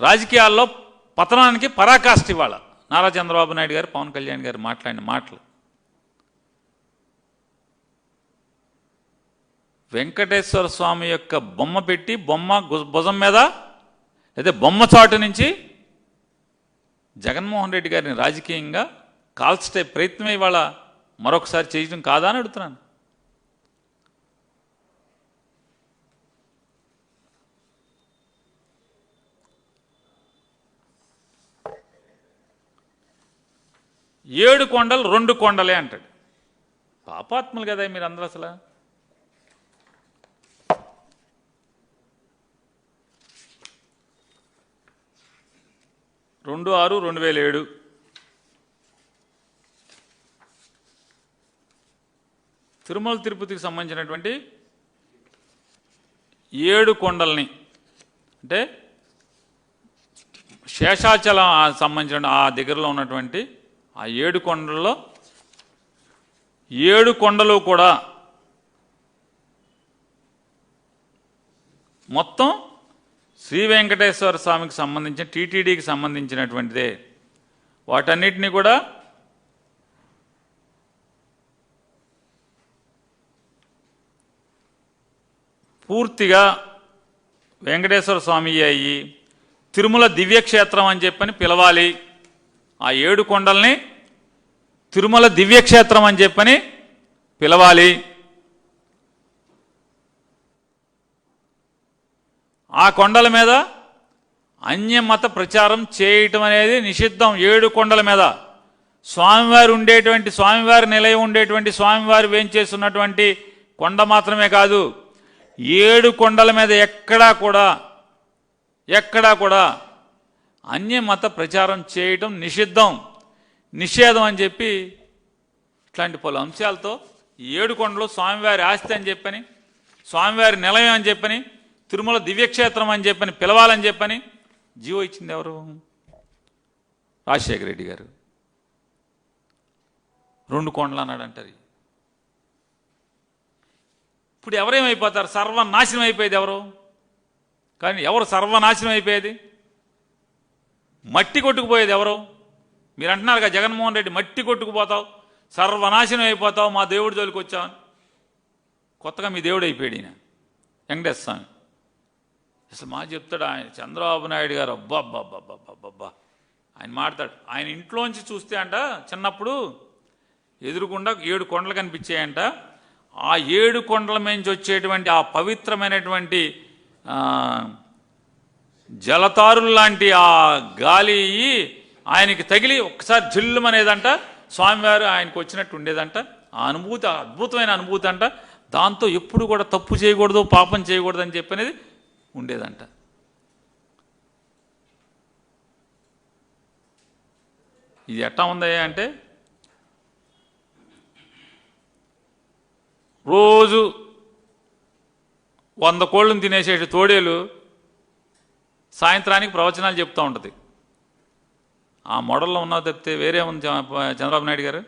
రాజకీయాల్లో పతనానికి పరాకాష్ట ఇవాళ నారా చంద్రబాబు నాయుడు గారు, పవన్ కళ్యాణ్ గారు మాట్లాడిన మాటలు. వెంకటేశ్వర స్వామి యొక్క బొమ్మ పెట్టి, బొమ్మ భుజం మీద లేదా బొమ్మ చాటు నుంచి జగన్మోహన్ రెడ్డి గారిని రాజకీయంగా కాల్చే ప్రయత్నమే ఇవాళ మరొకసారి చేయడం కాదా అని అడుగుతున్నాను. ఏడు కొండలు 2 కొండలే అంటాడు. పాపాత్ములు కదా మీరు అందరూ. అసలు 2/6/2007 తిరుమల తిరుపతికి సంబంధించినటువంటి 7 కొండల్ని, అంటే శేషాచలం సంబంధించిన ఆ దగ్గరలో ఉన్నటువంటి ఆ 7 కొండల్లో 7 కొండలు కూడా మొత్తం శ్రీ వెంకటేశ్వర స్వామికి సంబంధించిన టీటీడీకి సంబంధించినటువంటిదే. వాటన్నిటినీ కూడా పూర్తిగా వెంకటేశ్వర స్వామి అయ్యి తిరుమల దివ్యక్షేత్రం అని చెప్పని పిలవాలి. ఆ 7 కొండల్ని తిరుమల దివ్యక్షేత్రం అని చెప్పని పిలవాలి. ఆ కొండల మీద అన్యమత ప్రచారం చేయటం అనేది నిషిద్ధం. 7 కొండల మీద స్వామివారు ఉండేటువంటి, స్వామివారి నిలయం ఉండేటువంటి, స్వామివారు వేంచేస్తున్నటువంటి కొండ మాత్రమే కాదు, 7 కొండల మీద ఎక్కడా కూడా అన్యమత ప్రచారం చేయటం నిషేధం అని చెప్పి ఇట్లాంటి పలు అంశాలతో 7 కొండలు స్వామివారి ఆస్తి అని చెప్పని, స్వామివారి నిలయం అని చెప్పని, తిరుమల దివ్యక్షేత్రం అని చెప్పని పిలవాలని చెప్పని జీవో ఇచ్చింది ఎవరు? రాజశేఖర రెడ్డి గారు. 2 కొండలు అన్నాడంటారు. ఇప్పుడు ఎవరేమైపోతారు? సర్వనాశనం అయిపోయేది ఎవరు? కానీ ఎవరు సర్వనాశనం అయిపోయేది? మట్టి కొట్టుకుపోయేది ఎవరు? మీరు అంటున్నారు కదా జగన్మోహన్ రెడ్డి మట్టి కొట్టుకుపోతావు, సర్వనాశనం అయిపోతావు, మా దేవుడి జోలికి వచ్చావు. కొత్తగా మీ దేవుడు అయిపోయాడు ఈయన వెంకటేశ్వర స్వామి. అసలు మా చెప్తాడు ఆయన చంద్రబాబు నాయుడు గారు, అబ్బా ఆయన మాట్లాడు. ఆయన ఇంట్లోంచి చూస్తే అంట చిన్నప్పుడు ఎదురుకుండా 7 కొండలు కనిపించాయంట. ఆ 7 కొండల నుంచి వచ్చేటువంటి ఆ పవిత్రమైనటువంటి జలతారులు లాంటి ఆ గాలి ఆయనకి తగిలి ఒక్కసారి జిల్లుమనేదంట, స్వామివారు ఆయనకు వచ్చినట్టు ఉండేదంట. ఆ అనుభూతి అద్భుతమైన అనుభూతి అంట. దాంతో ఎప్పుడు కూడా తప్పు చేయకూడదు, పాపం చేయకూడదు అని చెప్పనేది ఉండేదంట. ఇది ఎట్టా ఉందయ్యా అంటే రోజు 100 కోళ్ళను తినేసేటి తోడేలు సాయంత్రానికి ప్రవచనాలు చెప్తూ ఉంటుంది. ఆ మోడల్లో ఉన్నావు తప్పితే వేరే ఉంది చంద్రబాబు నాయుడు గారు.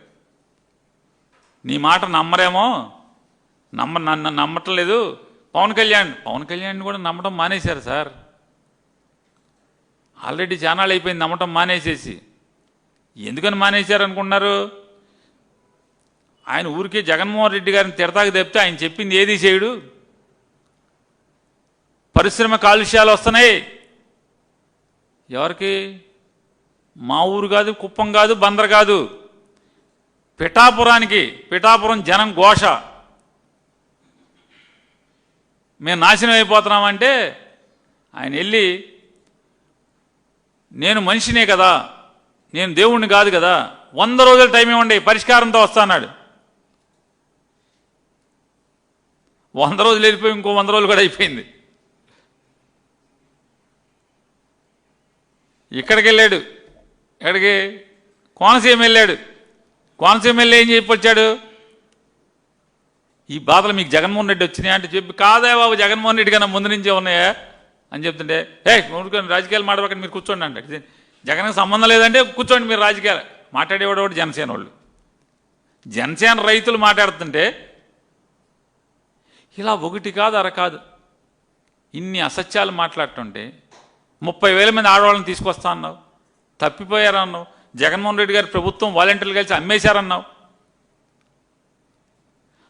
నీ మాట నమ్మరేమో, నన్ను నమ్మట్లేదు. పవన్ కళ్యాణ్ కూడా నమ్మటం మానేశారు సార్. ఆల్రెడీ ఛానల్ అయిపోయింది నమ్మటం మానేసేసి. ఎందుకని మానేశారు అనుకున్నారు? ఆయన ఊరికే జగన్మోహన్ రెడ్డి గారిని తిడతాకి తప్పితే ఆయన చెప్పింది ఏది చేయడు. పరిశ్రమ కాలుష్యాలు వస్తున్నాయి. ఎవరికి? మా ఊరు కాదు, కుప్పం కాదు, బందర్ కాదు, పిఠాపురం జనం ఘోష. మేము నాశనం అయిపోతున్నామంటే ఆయన వెళ్ళి నేను మనిషినే కదా, నేను దేవుణ్ణి కాదు కదా, 100 రోజులు టైం ఇవ్వండి పరిష్కారంతో వస్తాన్నాడు. 100 రోజులు వెళ్ళిపోయి ఇంకో 100 రోజులు కూడా అయిపోయింది. ఇక్కడికి వెళ్ళాడు, ఎక్కడికి? కోనసీమ వెళ్ళాడు. కోనసీమ వెళ్ళి ఏం చెప్పొచ్చాడు? ఈ బాధలు మీకు జగన్మోహన్ రెడ్డి వచ్చినాయా అంటే చెప్పి, కాదా బాబు జగన్మోహన్ రెడ్డి కన్నా ముందు నుంచే ఉన్నాయా అని చెప్తుంటే, ఊరుకొని రాజకీయాలు మాట్లాడకండి మీరు కూర్చోండి అంటే, జగన్కి సంబంధం లేదంటే కూర్చోండి మీరు రాజకీయాలు మాట్లాడేవాడు ఒకటి జనసేన వాళ్ళు. జనసేన రైతులు మాట్లాడుతుంటే ఇలా ఒకటి కాదు అర కాదు ఇన్ని అసత్యాలు మాట్లాడుతుంటే 30,000 మంది ఆడవాళ్ళని తీసుకొస్తా అన్నావు, తప్పిపోయారన్నావు. జగన్మోహన్ రెడ్డి గారి ప్రభుత్వం వాలంటీర్లు కలిసి అమ్మేశారన్నావు.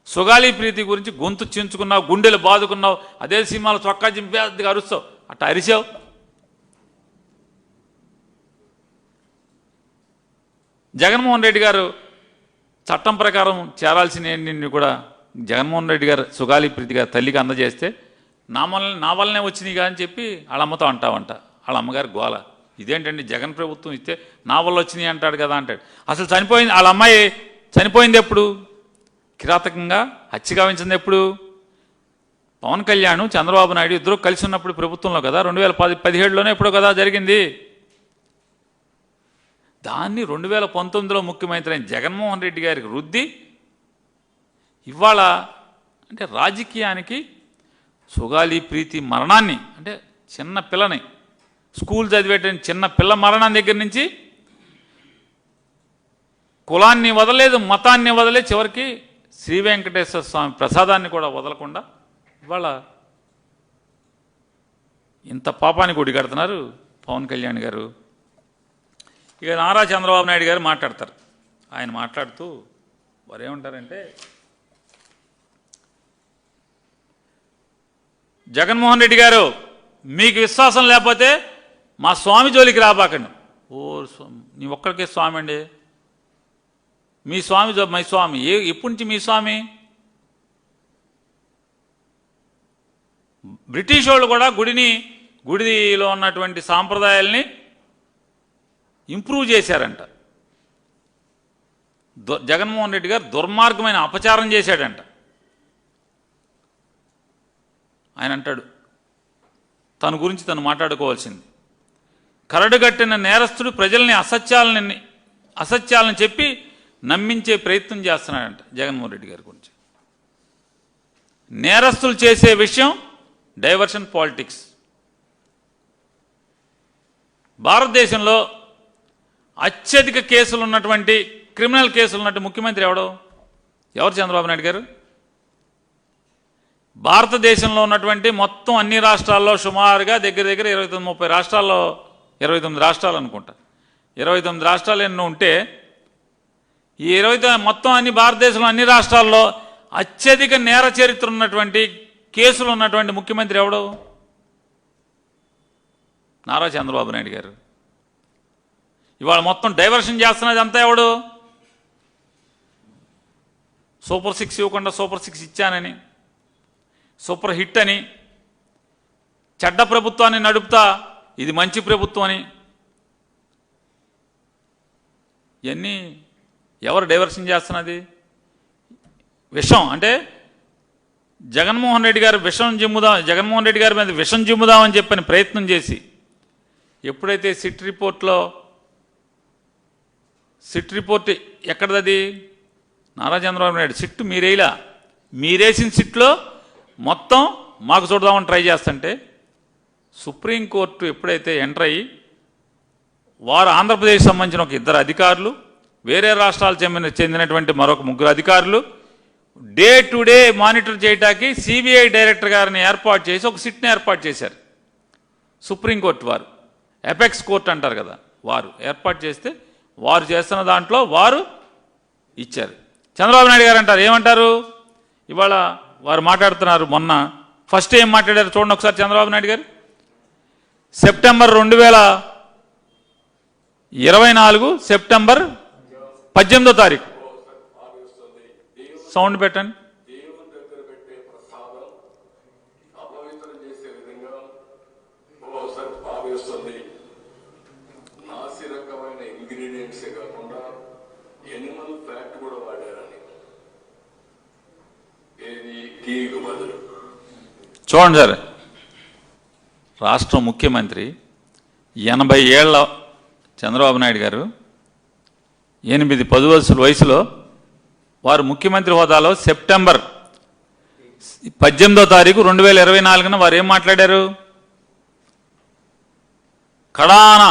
సుగాలి ప్రీతి గురించి గొంతు చించుకున్నావు, గుండెలు బాదుకున్నావు. అదే సినిమాలో చొక్కా చింపేదిగా అరుస్తావు, అట్లా అరిసావు. జగన్మోహన్ రెడ్డి గారు చట్టం ప్రకారం చేరాల్సిన కూడా జగన్మోహన్ రెడ్డి గారు సుగాలి ప్రీతి గారు తల్లికి అందజేస్తే నా వల్లనే వచ్చినాయి కానీ చెప్పి వాళ్ళ అమ్మతో అంటావంట. వాళ్ళ అమ్మగారు గోల, ఇదేంటండి జగన్ ప్రభుత్వం ఇస్తే నా వల్ల వచ్చినాయి అంటాడు కదా అంటాడు. అసలు చనిపోయింది వాళ్ళ అమ్మాయి చనిపోయింది ఎప్పుడు? కిరాతకంగా హత్య గావించింది ఎప్పుడు? పవన్ కళ్యాణ్ చంద్రబాబు నాయుడు ఇద్దరు కలిసి ఉన్నప్పుడు ప్రభుత్వంలో కదా, 2017లోనే ఎప్పుడో కదా జరిగింది. దాన్ని 2019లో ముఖ్యమంత్రి అయిన జగన్మోహన్ రెడ్డి గారికి రుద్ది ఇవాళ అంటే రాజకీయానికి సుగాలి ప్రీతి మరణాన్ని, అంటే చిన్న పిల్లని స్కూల్ చదివేట చిన్న పిల్ల మరణం దగ్గర నుంచి కులాన్ని వదలలేదు, మతాన్ని వదలే, చివరికి శ్రీ వెంకటేశ్వర స్వామి ప్రసాదాన్ని కూడా వదలకుండా ఇవాళ ఇంత పాపానికి ఒడి కడుతున్నారు పవన్ కళ్యాణ్ గారు. ఇక నారా చంద్రబాబు నాయుడు గారు మాట్లాడతారు. ఆయన మాట్లాడుతూ వారు ఏమంటారంటే, జగన్మోహన్ రెడ్డి గారు మీకు విశ్వాసం లేకపోతే మా స్వామి జోలికి రాబాకండి. ఓ నీ ఒక్కడికే స్వామి అండి, మీ స్వామి మై స్వామి ఎప్పటి నుంచి మీ స్వామి? బ్రిటిష్ వాళ్ళు కూడా గుడిలో ఉన్నటువంటి సాంప్రదాయాల్ని ఇంప్రూవ్ చేశారంట. జగన్మోహన్ రెడ్డి గారు దుర్మార్గమైన అపచారం చేశాడంట. ఆయన అంటాడు, తన గురించి తను మాట్లాడుకోవాల్సింది, కరడుగట్టిన నేరస్తుడు ప్రజల్ని అసత్యాలను చెప్పి నమ్మించే ప్రయత్నం చేస్తున్నాడంట జగన్మోహన్ రెడ్డి గారి గురించి. నేరస్తులు చేసే విషయం డైవర్షన్ పాలిటిక్స్. భారతదేశంలో అత్యధిక కేసులు ఉన్నటువంటి క్రిమినల్ కేసులు ఉన్నట్టు ముఖ్యమంత్రి ఎవరు? చంద్రబాబు నాయుడు గారు. భారతదేశంలో ఉన్నటువంటి మొత్తం అన్ని రాష్ట్రాల్లో సుమారుగా దగ్గర 29-30 రాష్ట్రాల్లో, 29 రాష్ట్రాలు అనుకుంటా, 29 రాష్ట్రాలు ఎన్నో ఉంటే ఈ 29 మొత్తం అన్ని భారతదేశంలో అన్ని రాష్ట్రాల్లో అత్యధిక నేర చరిత్ర ఉన్నటువంటి కేసులు ఉన్నటువంటి ముఖ్యమంత్రి ఎవడు? నారా చంద్రబాబు నాయుడు గారు. ఇవాళ మొత్తం డైవర్షన్ చేస్తున్నది అంతా ఎవడు? సూపర్ 6 ఇవ్వకుండా సూపర్ 6 ఇచ్చానని, సూపర్ హిట్ అని, చెడ్డ ప్రభుత్వాన్ని నడుపుతా ఇది మంచి ప్రభుత్వం అని, ఇవన్నీ ఎవరు డైవర్షన్ చేస్తున్నది? విషం అంటే జగన్మోహన్ రెడ్డి గారు జగన్మోహన్ రెడ్డి గారి మీద విషం జిమ్ముదామని చెప్పని ప్రయత్నం చేసి, ఎప్పుడైతే సిట్ రిపోర్ట్ ఎక్కడది? నారా చంద్రబాబు నాయుడు సిట్ మీరేసిన సిట్లో మొత్తం మాకు చూడదామని ట్రై చేస్తుంటే, సుప్రీంకోర్టు ఎప్పుడైతే ఎంటర్ అయ్యి వారు ఆంధ్రప్రదేశ్ సంబంధించిన ఒక 2 అధికారులు, వేరే రాష్ట్రాలు చెందినటువంటి మరొక 3 అధికారులు డే టు డే మానిటర్ చేయడానికి సిబిఐ డైరెక్టర్ గారిని ఏర్పాటు చేసి ఒక సిట్ని ఏర్పాటు చేశారు సుప్రీంకోర్టు వారు. ఎపెక్స్ కోర్టు అంటారు కదా, వారు ఏర్పాటు చేస్తే వారు చేస్తున్న దాంట్లో వారు ఇచ్చారు. చంద్రబాబు నాయుడు గారు అంటారు, ఏమంటారు? ఇవాళ వారు మాట్లాడుతున్నారు. మొన్న ఫస్ట్ ఏం మాట్లాడారు చూడండి ఒకసారి చంద్రబాబు నాయుడు గారు. సెప్టెంబర్ 2024 సెప్టెంబర్ 18వ తారీఖు. సౌండ్ పెట్టండి. చూడండి సార్, రాష్ట్ర ముఖ్యమంత్రి 80 ఏళ్ల చంద్రబాబు నాయుడు గారు 8-10 వయసులో వారు ముఖ్యమంత్రి హోదాలో సెప్టెంబర్ 18వ తారీఖు 2024 వారు ఏం మాట్లాడారు? కడాన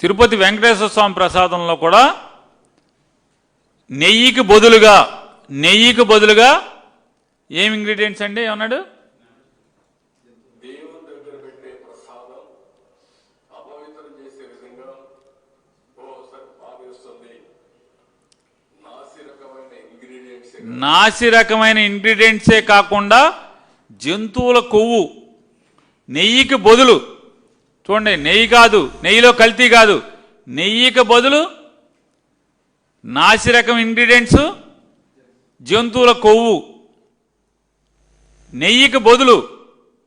తిరుపతి వెంకటేశ్వర స్వామి ప్రసాదంలో కూడా నెయ్యికి బదులుగా ఏం ఇంగ్రీడియంట్స్ అండి ఏమన్నాడు? నాసి రకమైన ఇంగ్రీడియంట్సే కాకుండా జంతువుల కొవ్వు, నెయ్యికి బదులు. చూడండి, నెయ్యి కాదు, నెయ్యిలో కల్తీ కాదు, నెయ్యికి బదులు నాసి రకం ఇంగ్రీడియంట్స్, జంతువుల కొవ్వు. నెయ్యికి బదులు,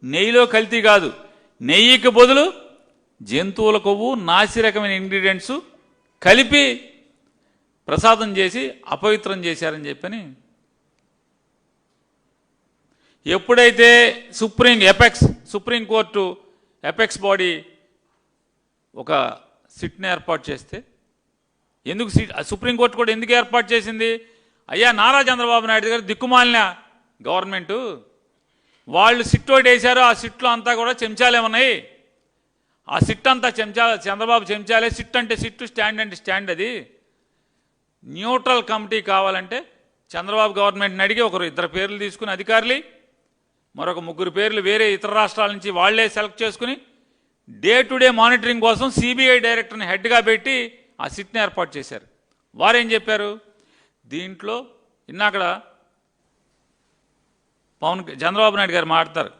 నెయ్యిలో కల్తీ కాదు, నెయ్యికి బదులు జంతువుల కొవ్వు, నాసి రకమైన ఇంగ్రీడియంట్స్ కలిపి ప్రసాదం చేసి అపవిత్రం చేశారని చెప్పని ఎప్పుడైతే సుప్రీంకోర్టు ఎపెక్స్ బాడీ ఒక సిట్ని ఏర్పాటు చేస్తే, ఎందుకు సుప్రీంకోర్టు కూడా ఎందుకు ఏర్పాటు చేసింది? అయ్యా నారా చంద్రబాబు నాయుడు గారు దిక్కుమాలిన గవర్నమెంటు, వాళ్ళు సిట్ ఒకటి వేశారు, ఆ సిట్లో అంతా కూడా చెంచాలే ఉన్నాయి, ఆ సిట్ అంతా చంద్రబాబు చెంచాలే. సిట్ అంటే సిట్టు, స్టాండ్ అంటే స్టాండ్. అది న్యూట్రల్ కమిటీ కావాలంటే చంద్రబాబు గవర్నమెంట్ని అడిగి 2 పేర్లు తీసుకుని అధికారులు మరొక 3 పేర్లు వేరే ఇతర రాష్ట్రాల నుంచి వాళ్లే సెలెక్ట్ చేసుకుని డే టు డే మానిటరింగ్ కోసం సిబిఐ డైరెక్టర్ని హెడ్గా పెట్టి ఆ సిట్ని ఏర్పాటు చేశారు. వారేం చెప్పారు, దీంట్లో ఇన్నాకడ చంద్రబాబు నాయుడు గారు మాట్లాడతారు,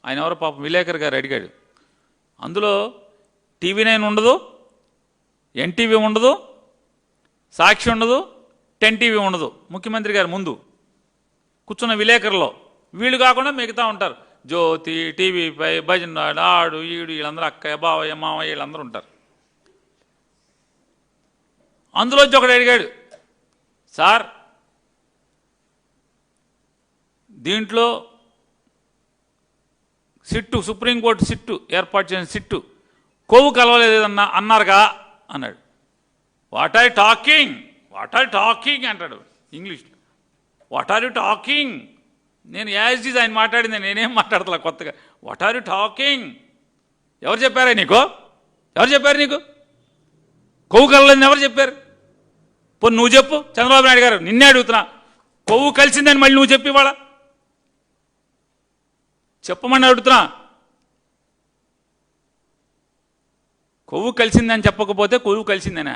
ఆయన ఎవరో పాపం విలేకర్ గారు అడిగాడు, అందులో TV9 ఉండదు, NTV ఉండదు, సాక్షి ఉండదు, 10 TV ఉండదు. ముఖ్యమంత్రి గారు ముందు కూర్చున్న విలేకరులో వీళ్ళు కాకుండా మిగతా ఉంటారు. జ్యోతి, TV5, భజన్, ఆడు, ఈడు, వీళ్ళందరూ అక్కయ్య, బావయ్య, మావయ్య వీళ్ళందరూ ఉంటారు. అందులోంచి ఒకడు అడిగాడు, సార్ దీంట్లో సిట్టు, సుప్రీంకోర్టు సిట్టు ఏర్పాటు చేసిన సిట్టు కొవ్వు కలవలేదన్నా అన్నారుగా అన్నాడు. వాట్ ఆర్ యు టాకింగ్ అంటాడు English. What are you talking? నేను యాజ్ ఈజ్ ఆయన మాట్లాడింది, నేనేం మాట్లాడతా కొత్తగా. What are you talking? ఎవరు చెప్పారా నీకు? ఎవరు చెప్పారు నీకు? కొవ్వు కలలేదని ఎవరు చెప్పారు? పోనీ నువ్వు చెప్పు. చంద్రబాబు నాయుడు గారు నిన్నే అడుగుతున్నా, కొవ్వు కలిసిందని మళ్ళీ నువ్వు చెప్పి ఇవాళ చెప్పమని అడుగుతున్నా. కొవ్వు కలిసిందని చెప్పకపోతే కొవ్వు కలిసిందేనా?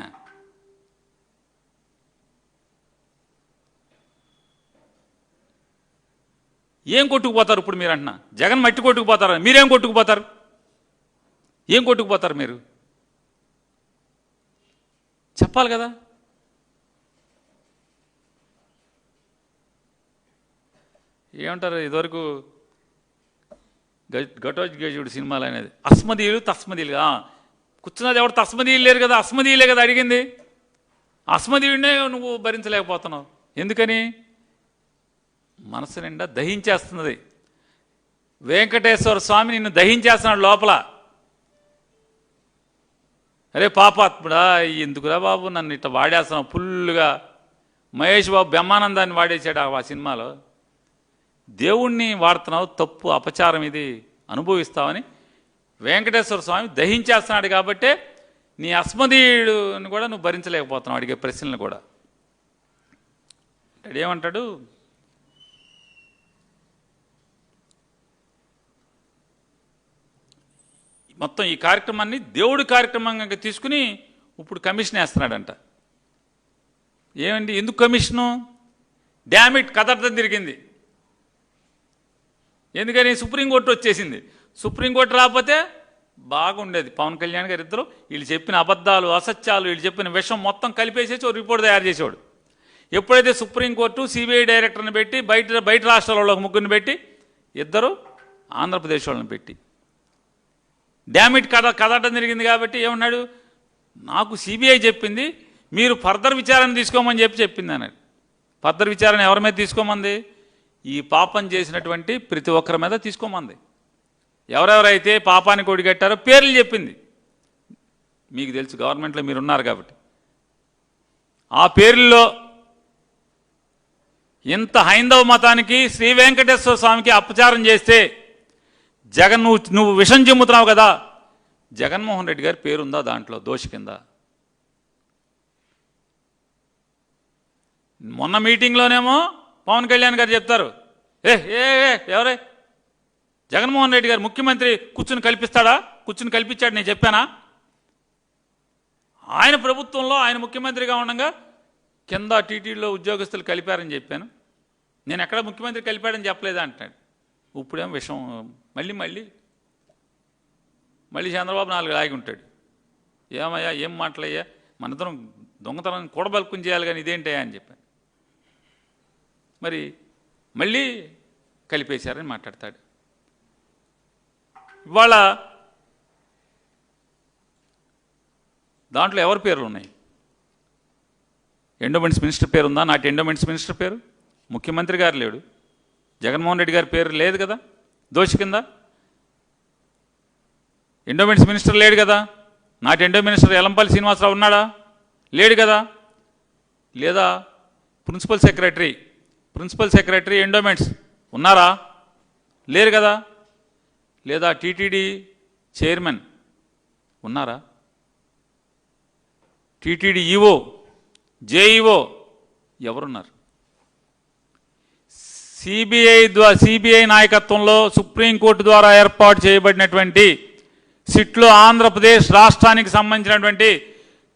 ఏం కొట్టుకుపోతారు ఇప్పుడు మీరు అంటున్నా? జగన్ మట్టి కొట్టుకుపోతారు, మీరేం కొట్టుకుపోతారు? ఏం కొట్టుకుపోతారు మీరు? చెప్పాలి కదా. ఏమంటారు, ఇదివరకు ఘటోజ్ గజుడు సినిమాలు అనేది అస్మదీయులు తస్మదీయులు. కూర్చున్నది ఎవరు తస్మదీయులు లేరు కదా, అస్మదీయులే కదా అడిగింది. అస్మదీయుడినే నువ్వు భరించలేకపోతున్నావు. ఎందుకని? మనసు నిండా దహించేస్తున్నది. వెంకటేశ్వర స్వామి నిన్ను దహించేస్తున్నాడు లోపల. అరే పాపాత్ముడా, ఎందుకురా బాబు నన్ను ఇట్లా వాడేస్తున్నావు ఫుల్గా. మహేష్ బాబు బ్రహ్మానందాన్ని వాడేశాడు ఆ సినిమాలో. దేవుణ్ణి వాడుతున్నావు, తప్పు, అపచారం, ఇది అనుభవిస్తావని వెంకటేశ్వర స్వామి దహించేస్తున్నాడు. కాబట్టే నీ అస్మదీయుడిని కూడా నువ్వు భరించలేకపోతున్నావు, అడిగే ప్రశ్నలు కూడా. ఏమంటాడు, మొత్తం ఈ కార్యక్రమాన్ని దేవుడి కార్యక్రమంగా తీసుకుని ఇప్పుడు కమిషన్ వేస్తున్నాడంట. ఏమండి, ఎందుకు కమిషను? డ్యామిట్, కదర్థం తిరిగింది. ఎందుకని? సుప్రీంకోర్టు వచ్చేసింది. సుప్రీంకోర్టు రాకపోతే బాగుండేది. పవన్ కళ్యాణ్ గారు ఇద్దరు వీళ్ళు చెప్పిన అబద్ధాలు, అసత్యాలు, వీళ్ళు చెప్పిన విషయం మొత్తం కలిపేసేసి ఒక రిపోర్ట్ తయారు చేసేవాడు. ఎప్పుడైతే సుప్రీంకోర్టు సిబిఐ డైరెక్టర్ని పెట్టి బయట రాష్ట్రాలలో 3 పెట్టి ఇద్దరు ఆంధ్రప్రదేశ్ వాళ్ళని పెట్టి డ్యామిట్ కదటం జరిగింది. కాబట్టి ఏమన్నాడు, నాకు సిబిఐ చెప్పింది మీరు ఫర్దర్ విచారణ తీసుకోమని చెప్పింది అన్నాడు. ఫర్దర్ విచారణ ఎవరి మీద తీసుకోమంది? ఈ పాపం చేసినటువంటి ప్రతి ఒక్కరి మీద తీసుకోమంది. ఎవరెవరైతే పాపానికి ఒడిగట్టారో పేర్లు చెప్పింది. మీకు తెలుసు, గవర్నమెంట్లో మీరు ఉన్నారు కాబట్టి. ఆ పేర్లలో ఇంత హైందవ మతానికి, శ్రీ వెంకటేశ్వర స్వామికి అపచారం చేస్తే జగన్ నువ్వు విషం చెమ్ముతున్నావు కదా, జగన్మోహన్ రెడ్డి గారి పేరుందా దాంట్లో దోషి కింద? మొన్న మీటింగ్లోనేమో పవన్ కళ్యాణ్ గారు చెప్తారు, ఎవరే జగన్మోహన్ రెడ్డి గారు ముఖ్యమంత్రి కూర్చుని కల్పిస్తాడా? కూర్చుని కల్పించాడు, నేను చెప్పానా? ఆయన ప్రభుత్వంలో ఆయన ముఖ్యమంత్రిగా ఉండగా కింద టీటీడీలో ఉద్యోగస్తులు కలిపారని చెప్పాను. నేను ఎక్కడ ముఖ్యమంత్రి కలిపాడని చెప్పలేదా అంటాడు. ఇప్పుడేమో విషయం మళ్ళీ చంద్రబాబు 4 ఆగి ఉంటాడు. ఏమయ్యా, ఏం మాటలయ్యా, మనిద్దరం దొంగతనం కూడబలుకుని చేయాలి కానీ ఇదేంటయ్యా అని చెప్పాను. మరి మళ్ళీ కలిపేశారని మాట్లాడతాడు. ఇవాళ దాంట్లో ఎవరి పేర్లు ఉన్నాయి? ఎండోమెంట్స్ మినిస్టర్ పేరు ఉందా? నాటి ఎండోమెంట్స్ మినిస్టర్ పేరు ముఖ్యమంత్రి గారు లేడు, జగన్మోహన్ రెడ్డి గారి పేరు లేదు కదా దోషి కింద. ఎండోమెంట్స్ మినిస్టర్ లేడు కదా. నాటి ఎండో మినిస్టర్ ఎలంపల్లి శ్రీనివాసరావు ఉన్నాడా? లేడు కదా. లేదా ప్రిన్సిపల్ సెక్రటరీ ఎండోమెంట్స్ ఉన్నారా? లేరు కదా. లేదా టీటీడీ చైర్మన్ ఉన్నారా? టీటీడీ ఈఓ, జేఈఓ ఎవరున్నారు? సిబిఐ నాయకత్వంలో సుప్రీంకోర్టు ద్వారా ఏర్పాటు చేయబడినటువంటి సిట్లో ఆంధ్రప్రదేశ్ రాష్ట్రానికి సంబంధించినటువంటి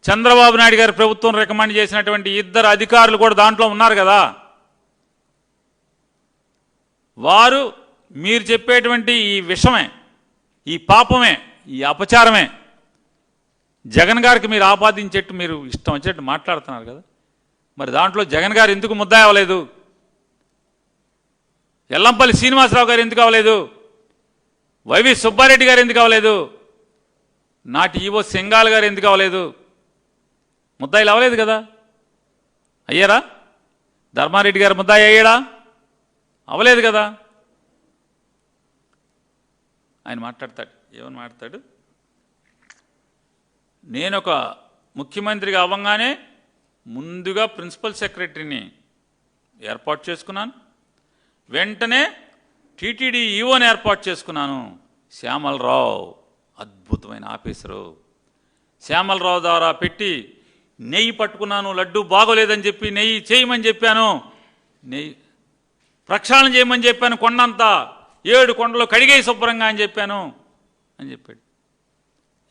చంద్రబాబు నాయుడు గారి ప్రభుత్వం రికమెండ్ చేసినటువంటి 2 అధికారులు కూడా దాంట్లో ఉన్నారు కదా. వారు మీరు చెప్పేటువంటి ఈ విషమే, ఈ పాపమే, ఈ అపచారమే జగన్ గారికి మీరు ఆపాదించేట్టు మీరు ఇష్టం వచ్చేట్టు మాట్లాడుతున్నారు కదా. మరి దాంట్లో జగన్ గారు ఎందుకు ముద్దాయి అవ్వలేదు? ఎల్లంపల్లి శ్రీనివాసరావు గారు ఎందుకు అవ్వలేదు? వైవి సుబ్బారెడ్డి గారు ఎందుకు అవ్వలేదు? నాటి ఈవో సింగాల్ గారు ఎందుకు అవ్వలేదు? ముద్దాయిలు అవ్వలేదు కదా. అయ్యారా? ధర్మారెడ్డి గారు ముద్దాయి అయ్యాడా? అవ్వలేదు కదా. ఆయన మాట్లాడతాడు, ఏమని మాట్లాడతాడు? నేను ఒక ముఖ్యమంత్రిగా అవ్వగానే ముందుగా ప్రిన్సిపల్ సెక్రటరీని ఏర్పాటు చేసుకున్నాను, వెంటనే టీటీడీ ఈవోని ఏర్పాటు చేసుకున్నాను. శ్యామలరావు అద్భుతమైన ఆఫీసరు. శ్యామలరావు ద్వారా పెట్టి నెయ్యి పట్టుకున్నాను, లడ్డు బాగోలేదని చెప్పి నెయ్యి చేయమని చెప్పాను, నెయ్యి ప్రక్షాళన చేయమని చెప్పాను, కొండంతా 7 కొండలు కడిగే శుభ్రంగా అని చెప్పాను అని చెప్పాడు.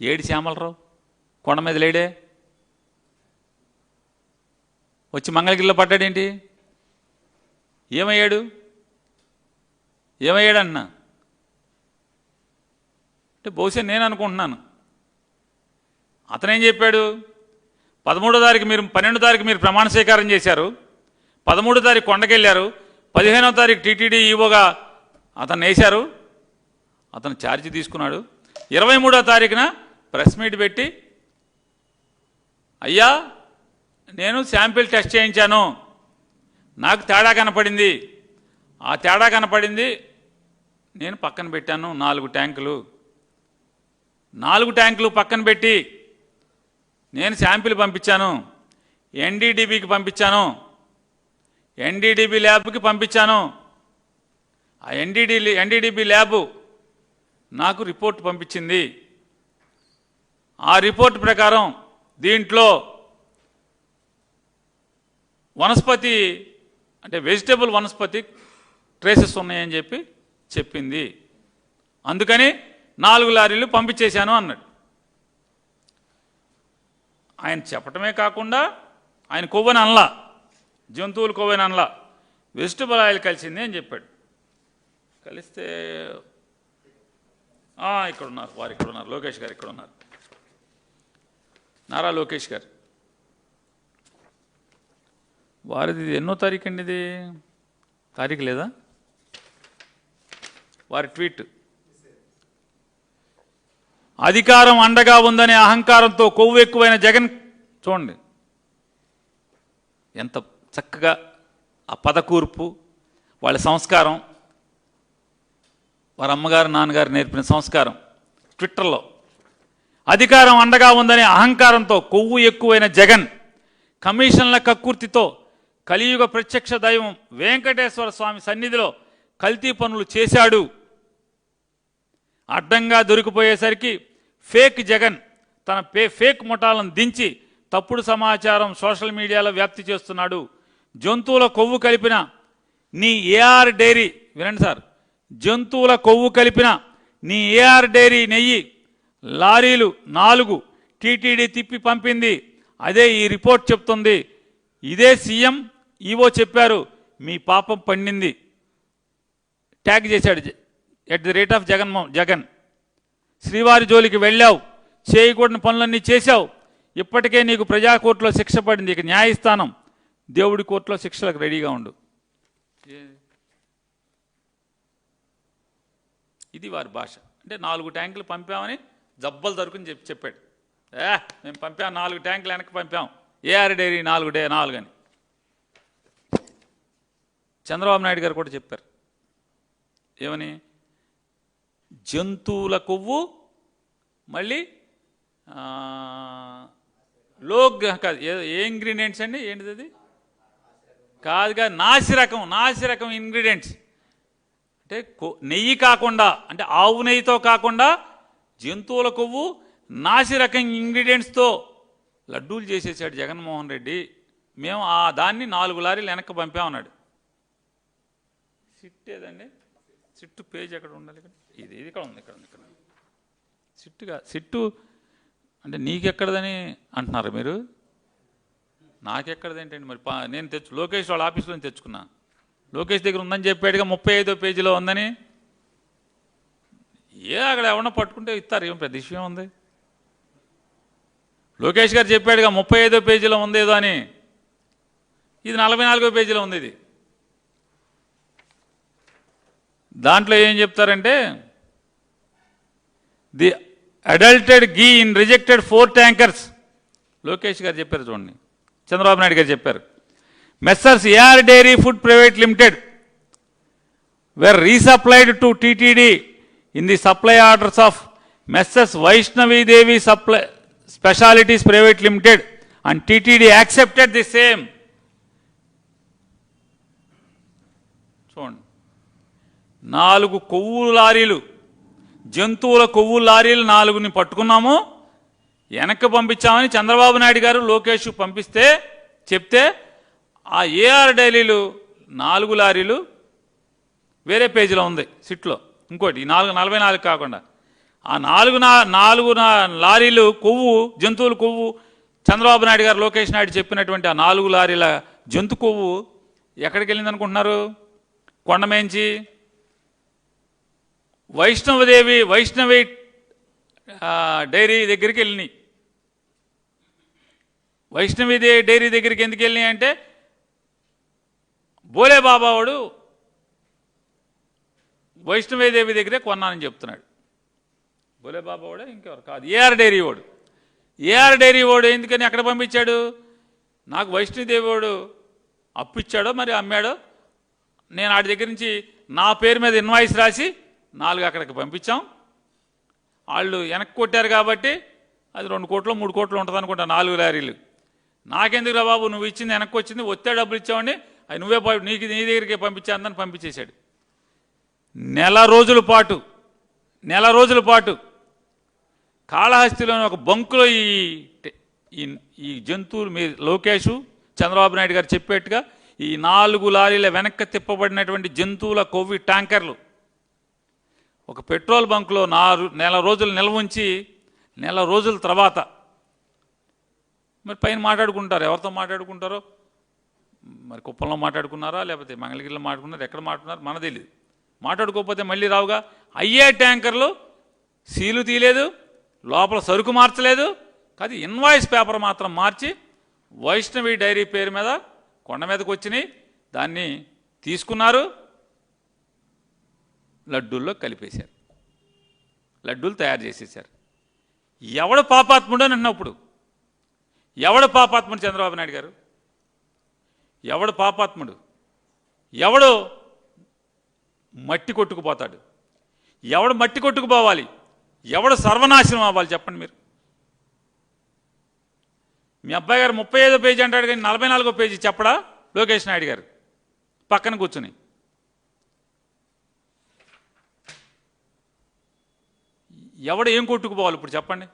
ఏడు శ్యామలరావు కొండ మీద లేడే, వచ్చి మంగళగిరిలో పడ్డాడేంటి? ఏమయ్యాడన్నా అంటే బహుశా నేను అనుకుంటున్నాను. అతనేం చెప్పాడు? 13వ తారీఖు మీరు 12వ తారీఖు మీరు ప్రమాణ స్వీకారం చేశారు, 13వ తారీఖు కొండకెళ్ళారు, 15వ తారీఖు టీటీడీ ఈవోగా అతను వేశారు, అతను ఛార్జ్ తీసుకున్నాడు. 23వ తారీఖున ప్రెస్ మీట్ పెట్టి, అయ్యా నేను శాంపిల్ టెస్ట్ చేయించాను, నాకు తేడా కనపడింది, ఆ తేడా కనపడింది నేను పక్కన పెట్టాను 4 ట్యాంకులు. 4 ట్యాంకులు పక్కన పెట్టి నేను శాంపిల్ పంపించాను, ఎన్డీడీబీకి పంపించాను, ఎన్డీడీబీ ల్యాబ్కి పంపించాను. ఆ ఎన్డీడీబీ ల్యాబు నాకు రిపోర్ట్ పంపించింది. ఆ రిపోర్ట్ ప్రకారం దీంట్లో వనస్పతి అంటే వెజిటబుల్ వనస్పతి ట్రేసెస్ ఉన్నాయని చెప్పి చెప్పింది, అందుకని 4 లారీలు పంపించేశాను అన్నాడు. ఆయన చెప్పటమే కాకుండా ఆయన కొవ్వని అనలా, జంతువులు కొవ్వని అనలా, వెజిటబుల్ ఆయిల్ కలిసింది అని చెప్పాడు. కలిస్తే ఇక్కడ ఉన్నారు, వారు ఇక్కడ ఉన్నారు, లోకేష్ గారు ఇక్కడ ఉన్నారు, నారా లోకేష్ గారు. వారిది ఎన్నో తారీఖు అండి? ఇది తారీఖు లేదా? వారి ట్వీట్, అధికారం అండగా ఉందనే అహంకారంతో కొవ్వు ఎక్కువైన జగన్. చూడండి ఎంత చక్కగా ఆ పదకూర్పు, వాళ్ళ సంస్కారం, వారి అమ్మగారు నాన్నగారు నేర్పిన సంస్కారం. ట్విట్టర్లో అధికారం అండగా ఉందనే అహంకారంతో కొవ్వు ఎక్కువైన జగన్ కమిషన్ల కక్కుర్తితో కలియుగ ప్రత్యక్ష దైవం వెంకటేశ్వర స్వామి సన్నిధిలో కల్తీ పనులు చేశాడు. అడ్డంగా దొరికిపోయేసరికి ఫేక్ జగన్ తన ఫేక్ ముఠాలను దించి తప్పుడు సమాచారం సోషల్ మీడియాలో వ్యాప్తి చేస్తున్నాడు. జంతువుల కొవ్వు కలిపిన నీ ఏఆర్ డైరీ, వినండి సార్, జంతువుల కొవ్వు కలిపిన నీ ఏఆర్ డైరీ నెయ్యి లారీలు 4 టీటీడీ తిప్పి పంపింది. అదే ఈ రిపోర్ట్ చెప్తుంది. ఇదే సీఎం ఈవో చెప్పారు, మీ పాపం పండింది. ట్యాగ్ చేశాడు, @ జగన్. శ్రీవారి జోలికి వెళ్ళావు, చేయకూడని పనులన్నీ చేశావు, ఇప్పటికే నీకు ప్రజాకోర్టులో శిక్ష పడింది, ఇక న్యాయస్థానం దేవుడి కోర్టులో శిక్షలకు రెడీగా ఉండు. ఇది వారి భాష. అంటే 4 ట్యాంకులు పంపామని జబ్బలు దొరుకుని చెప్పాడు. మేము పంపాం 4 ట్యాంకులు వెనక్కి పంపాం, ఏఆర్ డైరీ 4 అని. చంద్రబాబు నాయుడు గారు కూడా చెప్పారు, ఏమని? జంతువుల కొవ్వు మళ్ళీ కాదు, ఏ ఇంగ్రీడియంట్స్ అండి, ఏంటిది అది? కాదుగా, నాసిరకం ఇంగ్రీడియంట్స్. అంటే నెయ్యి కాకుండా, అంటే ఆవు నెయ్యితో కాకుండా జంతువుల కొవ్వు నాసిరకం ఇంగ్రీడియంట్స్తో లడ్డూలు చేసేసాడు జగన్మోహన్ రెడ్డి. మేము దాన్ని 4 లారీలు వెనక్కి పంపామన్నాడు. సిట్ ఏదండి? సిట్టు పేజ్ ఎక్కడ ఉండాలి? ఇక్కడ ఇది ఇక్కడ ఉంది, ఇక్కడ ఉంది. ఇక్కడ సిట్టు అంటే నీకెక్కడదని అంటున్నారు మీరు. నాకెక్కడది ఏంటండి మరి? నేను లోకేష్ వాళ్ళ ఆఫీస్లో తెచ్చుకున్నా. లోకేష్ దగ్గర ఉందని చెప్పాడుగా, 35వ పేజీలో ఉందని. అక్కడ ఎవరన్నా పట్టుకుంటే ఇస్తారు, ఏం పెద్ద విషయం ఉంది? లోకేష్ గారు చెప్పాడుగా 35వ పేజీలో ఉంది ఏదో అని. ఇది 44వ పేజీలో ఉంది. ఇది దాంట్లో ఏం చెప్తారంటే, the adulterated ghee in rejected 4 tankers. Lokesh garu చెప్పారు చూడండి, చంద్రబాబు నాయుడు గారు చెప్పారు. Messrs AR dairy food private limited were resupplied to TTD in the supply orders of Messrs Vaishnavi Devi Supply Specialities Private Limited and TTD accepted the same. చూడండి, 4 కొవ్వు లారీలు, జంతువుల కొవ్వు లారీలు 4ని పట్టుకున్నాము, వెనక్కి పంపించామని చంద్రబాబు నాయుడు గారు లోకేష్ పంపిస్తే చెప్తే, ఆ ఏఆర్ డైరీలు 4 లారీలు వేరే పేజీలో ఉంది సిట్లో. ఇంకోటి 44 కాకుండా ఆ 4 లారీలు కొవ్వు, జంతువుల కొవ్వు, చంద్రబాబు నాయుడు గారు లోకేష్ నాయుడు చెప్పినటువంటి ఆ 4 లారీల జంతు కొవ్వు ఎక్కడికి వెళ్ళింది అనుకుంటున్నారు? కొండమేంచి వైష్ణవి డైరీ దగ్గరికి వెళ్ళినాయి. వైష్ణవి డైరీ దగ్గరికి ఎందుకు వెళ్ళినాయి అంటే, బోలే బాబా వాడు వైష్ణవీదేవి దగ్గరే కొన్నానని చెప్తున్నాడు. బోలే బాబా వాడే, ఇంకెవరు కాదు, ఏఆర్ డైరీ వాడు. ఏఆర్ డైరీ వాడు ఎందుకని అక్కడ పంపించాడు? నాకు వైష్ణవదేవి వాడు అప్పిచ్చాడో మరి అమ్మాడో, నేను వాడి దగ్గర నుంచి నా పేరు మీద ఇన్వాయిస్ రాసి 4 అక్కడికి పంపించాం. వాళ్ళు వెనక్కి కొట్టారు కాబట్టి అది 2 కోట్లు 3 కోట్లు ఉంటుంది అనుకుంటా 4 లారీలు. నాకెందుకు రా బాబు, నువ్వు ఇచ్చింది వెనక్కి వచ్చింది, వస్తే డబ్బులు ఇచ్చావండి, అది నువ్వే నీ దగ్గరికి పంపించాను పంపించేశాడు. నెల రోజుల పాటు కాళహస్తిలోని ఒక బంకులో ఈ జంతువులు, మీ లోకేష్ చంద్రబాబు నాయుడు గారు చెప్పేట్టుగా ఈ 4 లారీల వెనక్కి తిప్పబడినటువంటి జంతువుల కొవ్వు ట్యాంకర్లు ఒక పెట్రోల్ బంకులో నెల రోజులు నిల్వ ఉంచి, నెల రోజుల తర్వాత మరి పైన మాట్లాడుకుంటారు. ఎవరితో మాట్లాడుకుంటారో మరి, కుప్పంలో మాట్లాడుకున్నారా లేకపోతే మంగళగిరిలో మాట్లాడుకున్నారా, ఎక్కడ మాట్లాడుకున్నారు మన తెలియదు. మాట్లాడుకోకపోతే మళ్ళీ రావుగా. అయ్యే ట్యాంకర్లు సీలు తీయలేదు, లోపల సరుకు మార్చలేదు, కాదు ఇన్వాయిస్ పేపర్ మాత్రం మార్చి వైష్ణవి డైరీ పేరు మీద కొండ మీదకి వచ్చినాయి, దాన్ని తీసుకున్నారు, లడ్డూల్లో కలిపేశారు, లడ్డూలు తయారు చేసేసారు. ఎవడు పాపాత్ముడు అని అన్నప్పుడు, ఎవడు పాపాత్ముడు? చంద్రబాబు నాయుడు గారు ఎవడు పాపాత్ముడు? ఎవడు మట్టి కొట్టుకుపోతాడు? ఎవడు మట్టి కొట్టుకుపోవాలి? ఎవడు సర్వనాశనం అవ్వాలి చెప్పండి మీరు? మీ అబ్బాయి గారు 35వ పేజీ అంటాడు కానీ 44వ పేజీ చెప్పడా లోకేష్ నాయుడు గారు పక్కన కూర్చుని? ఎవడు ఏం కొట్టుకుపోవాలి ఇప్పుడు చెప్పండి?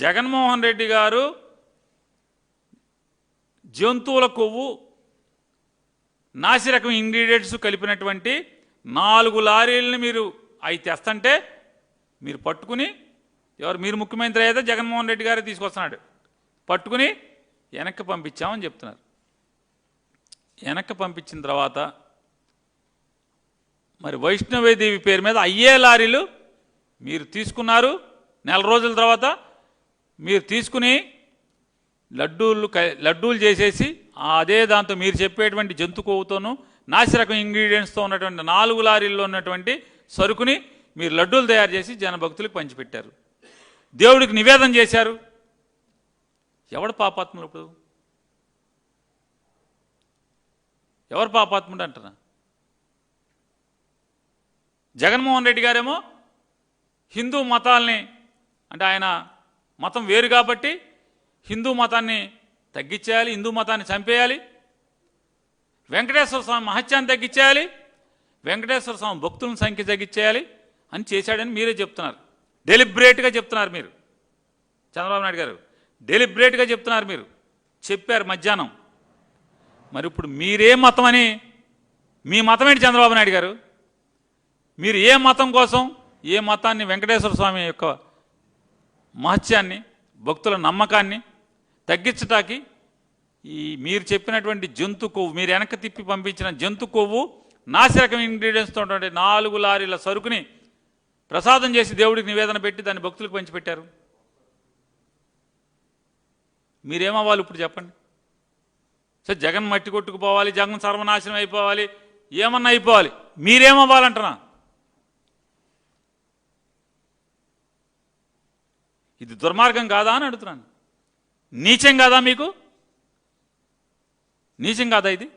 జగన్మోహన్ రెడ్డి గారు జంతువుల కొవ్వు, నాసిరకం ఇంగ్రీడియంట్స్ కలిపినటువంటి 4 లారీలని మీరు అవి తెస్తంటే మీరు పట్టుకుని, మీరు ముఖ్యమంత్రి అయితే జగన్మోహన్ రెడ్డి గారే తీసుకొస్తున్నాడు, పట్టుకుని వెనక్కి పంపించామని చెప్తున్నారు. వెనక్కి పంపించిన తర్వాత మరి వైష్ణవీదేవి పేరు మీద అయ్యే లారీలు మీరు తీసుకున్నారు. నెల రోజుల తర్వాత మీరు తీసుకుని లడ్డూలు చేసేసి అదే దాంతో మీరు చెప్పేటువంటి జంతు కొవ్వుతోనూ నాసిరకం ఇంగ్రీడియంట్స్తో ఉన్నటువంటి 4 లారీల్లో ఉన్నటువంటి సరుకుని మీరు లడ్డూలు తయారు చేసి జనభక్తులకు పంచిపెట్టారు, దేవుడికి నివేదన చేశారు. ఎవడు పాపాత్ముడు? ఇప్పుడు ఎవరు పాపాత్ముడు అంటున్నా? జగన్మోహన్ రెడ్డి గారేమో హిందూ మతాల్ని, అంటే ఆయన మతం వేరు కాబట్టి హిందూ మతాన్ని తగ్గించేయాలి, హిందూ మతాన్ని చంపేయాలి, వెంకటేశ్వర స్వామి మహత్యాన్ని తగ్గించేయాలి, వెంకటేశ్వర స్వామి భక్తుల సంఖ్య తగ్గించేయాలి అని చేశాడని మీరే చెప్తున్నారు. డెలిబ్రేట్గా చెప్తున్నారు మీరు. చంద్రబాబు నాయుడు గారు డెలిబ్రేట్గా చెప్తున్నారు, మీరు చెప్పారు మధ్యాహ్నం. మరి ఇప్పుడు మీరే మతం అని మీ మతం ఏంటి చంద్రబాబు నాయుడు గారు? మీరు ఏ మతం కోసం, ఏ మతాన్ని, వెంకటేశ్వర స్వామి యొక్క మహత్యాన్ని, భక్తుల నమ్మకాన్ని తగ్గించటానికి ఈ మీరు చెప్పినటువంటి జంతు కొవ్వు, మీరు వెనక్కి తిప్పి పంపించిన జంతు కొవ్వు, నాసిరకం ఇంగ్రీడియంట్స్తో 4 లారీల సరుకుని ప్రసాదం చేసి దేవుడికి నివేదన పెట్టి దాన్ని భక్తులకు పంచిపెట్టారు. మీరేమవ్వాలి ఇప్పుడు చెప్పండి? సో జగన్ మట్టి కొట్టుకుపోవాలి, జగన్ సర్వనాశనం అయిపోవాలి, ఏమన్నా అయిపోవాలి, మీరేమవ్వాలంటున్నా? ఇది దుర్మార్గం కాదా అని అడుగుతున్నాను. నీచం కాదా మీకు? నీచం కాదా ఇది?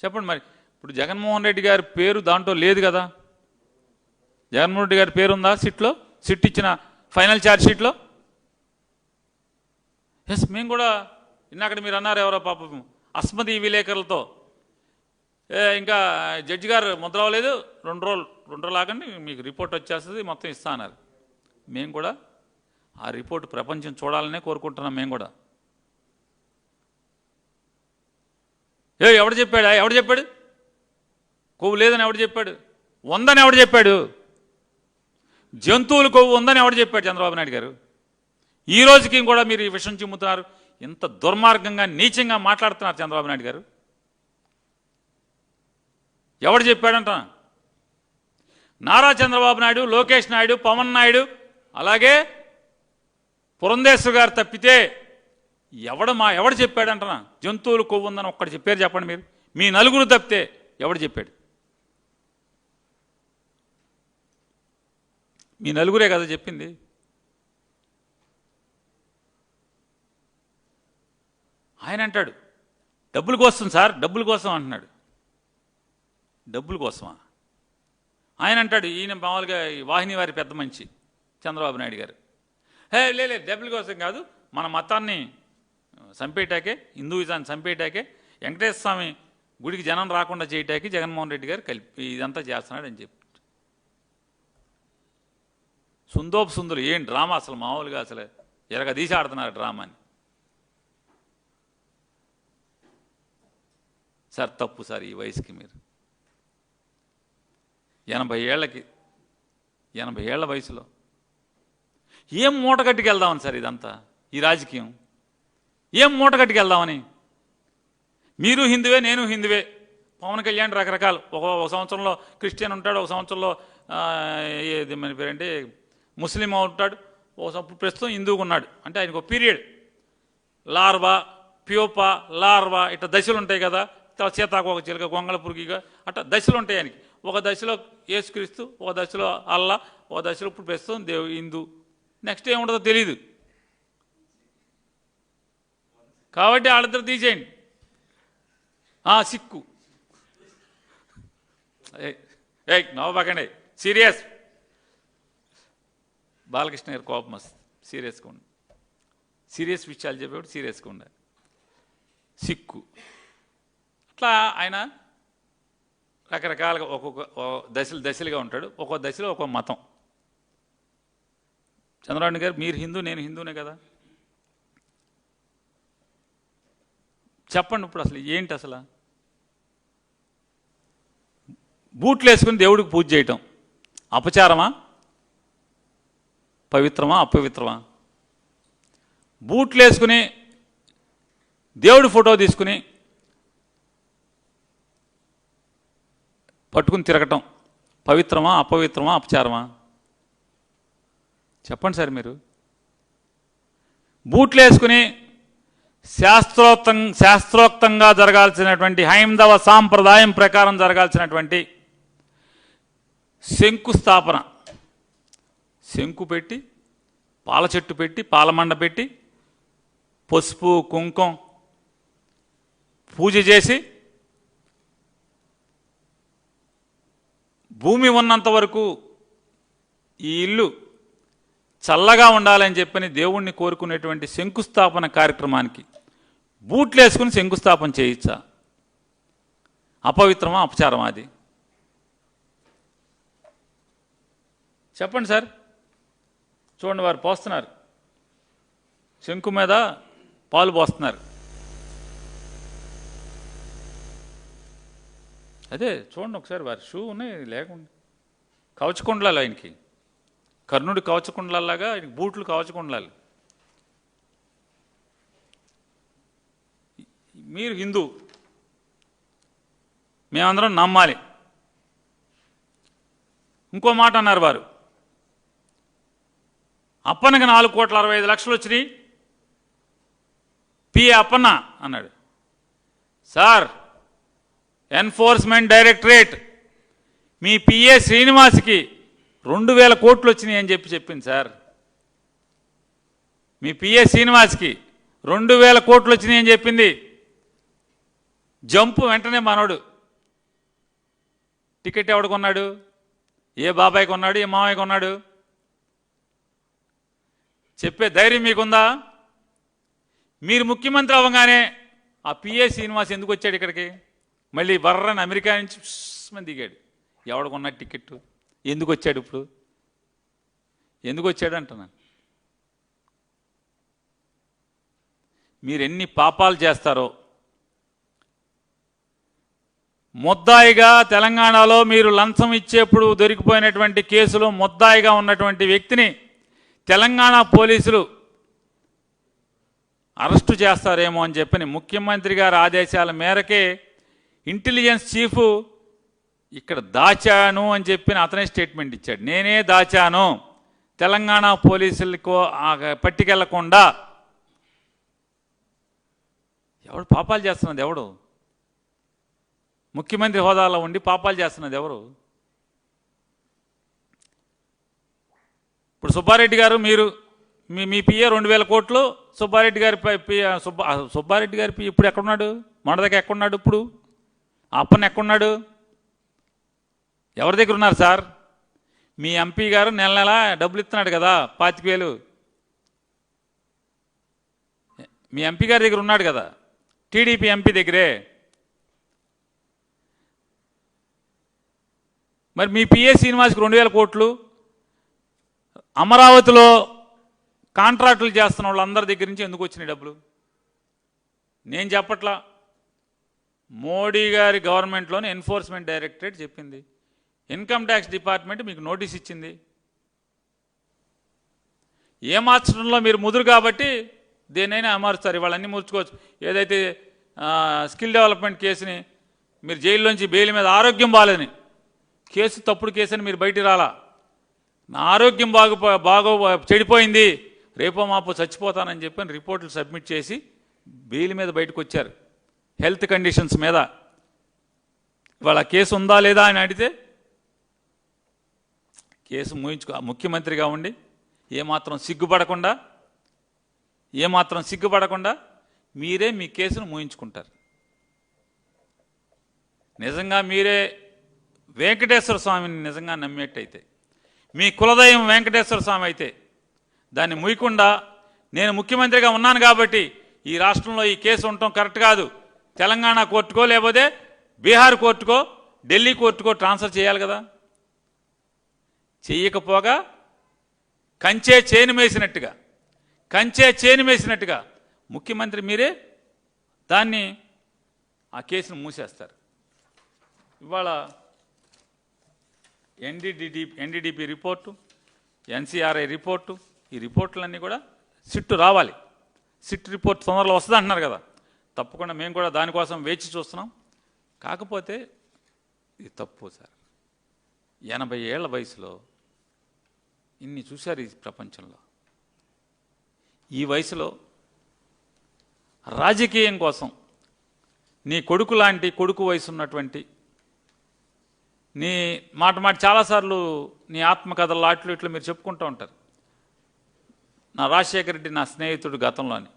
చెప్పండి మరి. ఇప్పుడు జగన్మోహన్ రెడ్డి గారి పేరు దాంట్లో లేదు కదా? జగన్మోహన్ రెడ్డి గారి పేరు ఉందా సిట్లో? సిట్ ఇచ్చిన ఫైనల్ ఛార్జ్ షీట్లో? ఎస్, మేము కూడా ఇన్నాకటి మీరు అన్నారు ఎవరో పాపం అస్మది విలేకరులతో, ఇంకా జడ్జి గారు ముద్ర అవ్వలేదు, 2 రోజులు ఆగండి మీకు రిపోర్ట్ వచ్చేస్తుంది మొత్తం ఇస్తా అన్నారు. మేము కూడా ఆ రిపోర్ట్ ప్రపంచం చూడాలనే కోరుకుంటున్నాం. మేము కూడా ఎవడు చెప్పాడు? కొవ్వు లేదని ఎవడు చెప్పాడు? ఉందని ఎవడు చెప్పాడు? జంతువులు కొవ్వు ఉందని ఎవడు చెప్పాడు? చంద్రబాబు నాయుడు గారు. ఈ రోజుకి కూడా మీరు ఈ విషయం చిమ్ముతున్నారు. ఇంత దుర్మార్గంగా, నీచంగా మాట్లాడుతున్నారు చంద్రబాబు నాయుడు గారు. ఎవడు చెప్పాడంట? నారా చంద్రబాబు నాయుడు, లోకేష్ నాయుడు, పవన్ నాయుడు, అలాగే పురంధేశ్వర్ గారు తప్పితే ఎవడు చెప్పాడంటనా జంతువులు కొవ్వు ఉందని? ఒక్కటి చెప్పారు చెప్పండి మీరు. మీ నలుగురు తప్పితే ఎవడు చెప్పాడు? మీ నలుగురే కదా చెప్పింది. ఆయన అంటాడు డబ్బుల కోసం సార్, డబ్బుల కోసం అంటున్నాడు. డబ్బుల కోసమా? ఆయన అంటాడు ఈయన మామూలుగా వాహిని వారి పెద్ద మంచి చంద్రబాబు నాయుడు గారు. లేదు డబ్బుల కోసం కాదు, మన మతాన్ని చంపేటాకే, హిందూయిజాన్ని చంపేటాకే, వెంకటేశ్వర స్వామి గుడికి జనం రాకుండా చేయటానికి జగన్మోహన్ రెడ్డి గారు కలిపి ఇదంతా చేస్తున్నాడు అని చెప్పి సుందోపు సుందులు. ఏం డ్రామా అసలు, మామూలుగా అసలు ఎరగదీసి ఆడుతున్నారు డ్రామాని. సార్ తప్పు సార్, ఈ వయసుకి మీరు 80 ఏళ్ల వయసులో ఏం మూటగట్టుకు వెళ్దామని సార్ ఇదంతా, ఈ రాజకీయం ఏం మూటగట్టుకు వెళ్దామని? మీరు హిందువే, నేను హిందువే. పవన్ కళ్యాణ్ రకరకాలు, ఒక సంవత్సరంలో క్రిస్టియన్ ఉంటాడు, ఒక సంవత్సరంలో ఏది మన పేరంటే ముస్లిం ఉంటాడు, ప్రస్తుతం హిందువుగా ఉన్నాడు. అంటే ఆయనకు ఒక పీరియడ్ లార్వా, ప్యూపా, లార్వా ఇట్లా దశలు ఉంటాయి కదా. తర్వాత సీతాకు ఒక చిలక, గొంగళ పురుగిగా అట్లా దశలు ఉంటాయి ఆయనకి. ఒక దశలో యేసుక్రీస్తు, ఒక దశలో అల్లా, ఒక దశలో ఇప్పుడు ప్రస్తుతం హిందూ, నెక్స్ట్ ఏముంటుందో తెలీదు. కాబట్టి వాళ్ళిద్దరు తీసేయండి. సిక్కు నవ్వకండి, సీరియస్. బాలకృష్ణ గారు కోపం వస్తుంది, సీరియస్గా ఉండి, సీరియస్ విషయాలు చెప్పేప్పుడు సీరియస్గా ఉండాలి. సిక్కు అట్లా ఆయన రకరకాలుగా ఒక్కొక్క దశలుగా ఉంటాడు. ఒక్కొక్క దశలో ఒక్కొక్క మతం. చంద్రబాబు గారు మీరు హిందూ, నేను హిందూనే కదా. చెప్పండి ఇప్పుడు అసలు ఏంటి? అసలు బూట్లు వేసుకుని దేవుడికి పూజ చేయటం అపచారమా, పవిత్రమా, అపవిత్రమా? బూట్లు వేసుకుని దేవుడి ఫోటో తీసుకుని పట్టుకుని తిరగటం పవిత్రమా, అపవిత్రమా, అపచారమా? చెప్పండి సార్ మీరు. బూట్లు వేసుకుని శాస్త్రోక్తంగా జరగాల్సినటువంటి, హైందవ సాంప్రదాయం ప్రకారం జరగాల్సినటువంటి శంకుస్థాపన, శంకు పెట్టి, పాల చెట్టు పెట్టి, పాలమండ పెట్టి, పసుపు కుంకుమ పూజ చేసి, భూమి ఉన్నంత వరకు ఈ ఇల్లు చల్లగా ఉండాలని చెప్పని దేవుణ్ణి కోరుకునేటువంటి శంకుస్థాపన కార్యక్రమానికి బూట్లు వేసుకుని శంకుస్థాపన చేయొచ్చా? అపవిత్రమా, అపచారమా అది? చెప్పండి సార్. చూడండి, వారు పోస్తున్నారు శంకు మీద పాలు పోస్తున్నారు. అదే చూడండి ఒకసారి, వారి షూ ఉన్నాయి లేకుండా, కవచకుండలాలు ఆయనకి, కర్ణుడి కవచకుండలాగా ఆయనకి బూట్లు కవచకుండలాలు. మీరు హిందూ, మేమందరం నమ్మాలి. ఇంకో మాట అన్నారు వారు, అప్పన్నకి 4,65,00,000 వచ్చినాయి, పిఏ అప్పన్న అన్నాడు. సార్, ఎన్ఫోర్స్మెంట్ డైరెక్టరేట్ మీ పిఏ శ్రీనివాస్కి 2,000 కోట్లు వచ్చినాయి అని చెప్పింది సార్. మీ పిఏ శ్రీనివాస్కి 2,000 కోట్లు వచ్చినాయి అని చెప్పింది. జంపు వెంటనే మనోడు టికెట్ ఎవడు కొన్నాడు? ఏ బాబాయ్ కొన్నాడు? ఏ మామయ్య కొన్నాడు? చెప్పే ధైర్యం మీకుందా? మీరు ముఖ్యమంత్రి అవ్వగానే ఆ పిఏ శ్రీనివాస్ ఎందుకు వచ్చాడు ఇక్కడికి? మళ్ళీ బర్రని అమెరికా నుంచి మంది దిగాడు. ఎవడు కొన్నాడు టికెట్? ఎందుకు వచ్చాడు? ఇప్పుడు ఎందుకు వచ్చాడు అంటున్నాను. మీరు ఎన్ని పాపాలు చేస్తారో, ముద్దాయిగా తెలంగాణలో మీరు లంచం ఇచ్చేప్పుడు దొరికిపోయినటువంటి కేసులో ముద్దాయిగా ఉన్నటువంటి వ్యక్తిని తెలంగాణ పోలీసులు అరెస్టు చేస్తారేమో అని చెప్పని ముఖ్యమంత్రి గారి ఆదేశాల మేరకే ఇంటెలిజెన్స్ చీఫ్ ఇక్కడ దాచాను అని చెప్పిన అతనే స్టేట్మెంట్ ఇచ్చాడు. నేనే దాచాను, తెలంగాణ పోలీసులకు పట్టుకెళ్లకుండా. ఎవడు పాపాలు చేస్తున్నది? ఎవడు ముఖ్యమంత్రి హోదాలో ఉండి పాపాలు చేస్తున్నది? ఎవరు? ఇప్పుడు సుబ్బారెడ్డి గారు, మీరు మీ పిఏ 2,000 కోట్లు, సుబ్బారెడ్డి గారి సుబ్బారెడ్డి గారి పిఏ ఇప్పుడు ఎక్కడున్నాడు? మొన్నదాకా ఎక్కడున్నాడు? ఇప్పుడు అప్పన్న ఎక్కడున్నాడు? ఎవరి దగ్గర ఉన్నారు సార్? మీ ఎంపీ గారు నెల నెల డబ్బులు ఇస్తున్నాడు కదా, 25,000. మీ ఎంపీ గారి దగ్గర ఉన్నాడు కదా, టీడీపీ ఎంపీ దగ్గరే. మరి మీ పిఏ శ్రీనివాస్కి 2,000 కోట్లు, అమరావతిలో కాంట్రాక్టులు చేస్తున్న వాళ్ళందరి దగ్గర నుంచి ఎందుకు వచ్చినాయి డబ్బులు? నేను చెప్పట్లా, మోడీ గారి గవర్నమెంట్లోని ఎన్ఫోర్స్మెంట్ డైరెక్టరేట్ చెప్పింది. ఇన్కమ్ ట్యాక్స్ డిపార్ట్మెంట్ మీకు నోటీస్ ఇచ్చింది. ఏ మార్చడంలో మీరు ముదురు కాబట్టి దేనైనా అమరుస్తారు. ఇవాళ అన్నీ ముర్చుకోవచ్చు. ఏదైతే స్కిల్ డెవలప్మెంట్ కేసుని మీరు జైల్లోంచి బెయిల్ మీద ఆరోగ్యం బాగాలేదని కేసు, తప్పుడు కేసు అని మీరు బయటికి రాలా. నా ఆరోగ్యం చెడిపోయింది, రేపో మాపో చచ్చిపోతానని చెప్పని రిపోర్టులు సబ్మిట్ చేసి బెయిల్ మీద బయటకు వచ్చారు. హెల్త్ కండిషన్స్ మీద. ఇవాళ కేసు ఉందా లేదా అని అడిగితే కేసు ముఖ్యమంత్రిగా ఉండి ఏమాత్రం సిగ్గుపడకుండా మీరే మీ కేసును మూయించుకుంటారు. నిజంగా మీరే వెంకటేశ్వర స్వామిని నిజంగా నమ్మేట్టయితే, మీ కులదైవం వెంకటేశ్వర స్వామి అయితే దాన్ని ముయ్యకుండా నేను ముఖ్యమంత్రిగా ఉన్నాను కాబట్టి ఈ రాష్ట్రంలో ఈ కేసు ఉండటం కరెక్ట్ కాదు, తెలంగాణ కోర్టుకో లేకపోతే బీహార్ కోర్టుకో ఢిల్లీ కోర్టుకో ట్రాన్స్ఫర్ చేయాలి కదా. చెయ్యకపోగా కంచే చేను మేసినట్టుగా ముఖ్యమంత్రి మీరే దాన్ని ఆ కేసును మూసేస్తారు. ఇవాళ ఎన్డీడీపీ రిపోర్టు, ఎన్సీఆర్ఐ రిపోర్టు, ఈ రిపోర్టులన్నీ కూడా సిట్టు రావాలి. సిట్ రిపోర్ట్ తొందరలో వస్తుంది అంటున్నారు కదా, తప్పకుండా మేము కూడా దానికోసం వేచి చూస్తున్నాం. కాకపోతే ఇది తప్పు సార్. 80 ఏళ్ల వయసులో ఇన్ని చూశారు ఈ ప్రపంచంలో. ఈ వయసులో రాజకీయం కోసం నీ కొడుకు లాంటి కొడుకు వయసు ఉన్నటువంటి నీ మాట చాలాసార్లు నీ ఆత్మకథలు అట్లు ఇట్లు మీరు చెప్పుకుంటూ ఉంటారు. నా రాజశేఖర రెడ్డి నా స్నేహితుడు గతంలోని,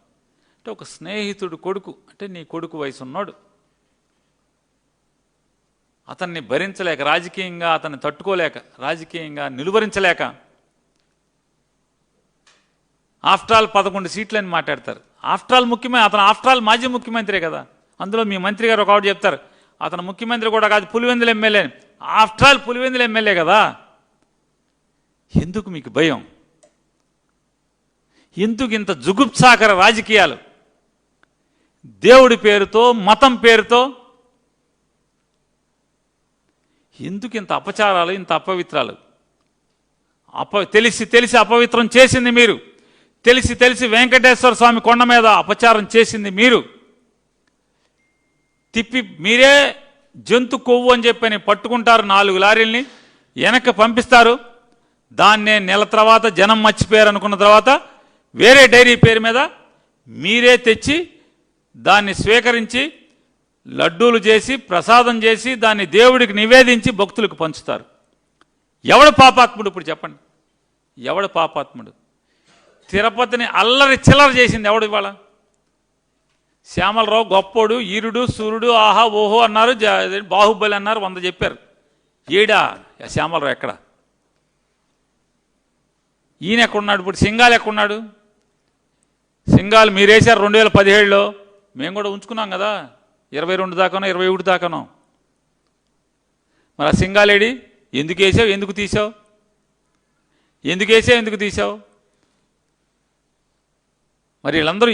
అంటే ఒక స్నేహితుడు కొడుకు అంటే నీ కొడుకు వయసు ఉన్నాడు. అతన్ని భరించలేక, రాజకీయంగా అతన్ని తట్టుకోలేక, రాజకీయంగా నిలువరించలేక ఆఫ్టర్ ఆల్ 11 సీట్లని మాట్లాడతారు. ఆఫ్టర్ ఆల్ అతను ఆఫ్టర్ ఆల్ మాజీ ముఖ్యమంత్రే కదా. అందులో మీ మంత్రి గారు ఒకటి చెప్తారు, అతను ముఖ్యమంత్రి కూడా కాదు, Pulivendula MLA. After all Pulivendula MLA కదా. ఎందుకు మీకు భయం? ఎందుకు ఇంత జుగుప్సాకర రాజకీయాలు? దేవుడి పేరుతో, మతం పేరుతో ఎందుకు ఇంత అపచారాలు, ఇంత అపవిత్రాలు? తెలిసి తెలిసి అపవిత్రం చేసింది మీరు. తెలిసి తెలిసి వెంకటేశ్వర స్వామి కొండ మీద అపచారం చేసింది మీరు. తిప్పి మీరే జంతు కొవ్వు అని చెప్పని పట్టుకుంటారు, 4 లారీల్ని వెనక్కి పంపిస్తారు. దాన్నే నెల తర్వాత జనం మర్చిపోయారు అనుకున్న తర్వాత వేరే డైరీ పేరు మీద మీరే తెచ్చి దాన్ని స్వీకరించి లడ్డూలు చేసి ప్రసాదం చేసి దాన్ని దేవుడికి నివేదించి భక్తులకు పంచుతారు. ఎవడు పాపాత్ముడు? ఇప్పుడు చెప్పండి, ఎవడు పాపాత్ముడు? తిరుపతిని అల్లరి చిల్లర చేసింది ఎవడు? ఇవాళ శ్యామలరావు గొప్పోడు, ఈరుడు, సూర్యుడు, ఆహా ఓహో అన్నారు, బాహుబలి అన్నారు, 100 చెప్పారు. ఈడా శ్యామలరావు ఎక్కడ? ఈయన ఎక్కడున్నాడు? ఇప్పుడు సింగాలు ఎక్కడున్నాడు? సింగాలు మీరేసారు 2017లో, మేము కూడా ఉంచుకున్నాం కదా, 22 దాకానో 21 దాకానో. మరి ఆ సింగాలేడి? ఎందుకు వేసావు, ఎందుకు తీసావు? ఎందుకు వేసావు, ఎందుకు తీసావు? మరి వీళ్ళందరూ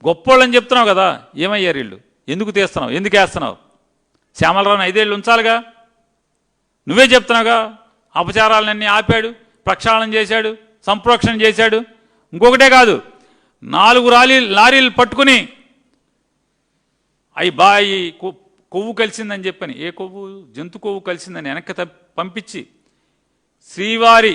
గొప్పోళ్ళని చెప్తున్నావు కదా, ఏమయ్యారు వీళ్ళు? ఎందుకు తీస్తున్నావు, ఎందుకు వేస్తున్నావు? శ్యామలరావుని 5 ఏళ్ళు ఉంచాలిగా, నువ్వే చెప్తున్నావుగా. అపచారాలన్నీ ఆపాడు, ప్రక్షాళన చేశాడు, సంప్రోక్షణ చేశాడు. ఇంకొకటే కాదు, 4 లారీలు పట్టుకుని అవి బాయి కొవ్వు కలిసిందని చెప్పని, ఏ కొవ్వు? జంతు కొవ్వు కలిసిందని వెనక్కి పంపించి శ్రీవారి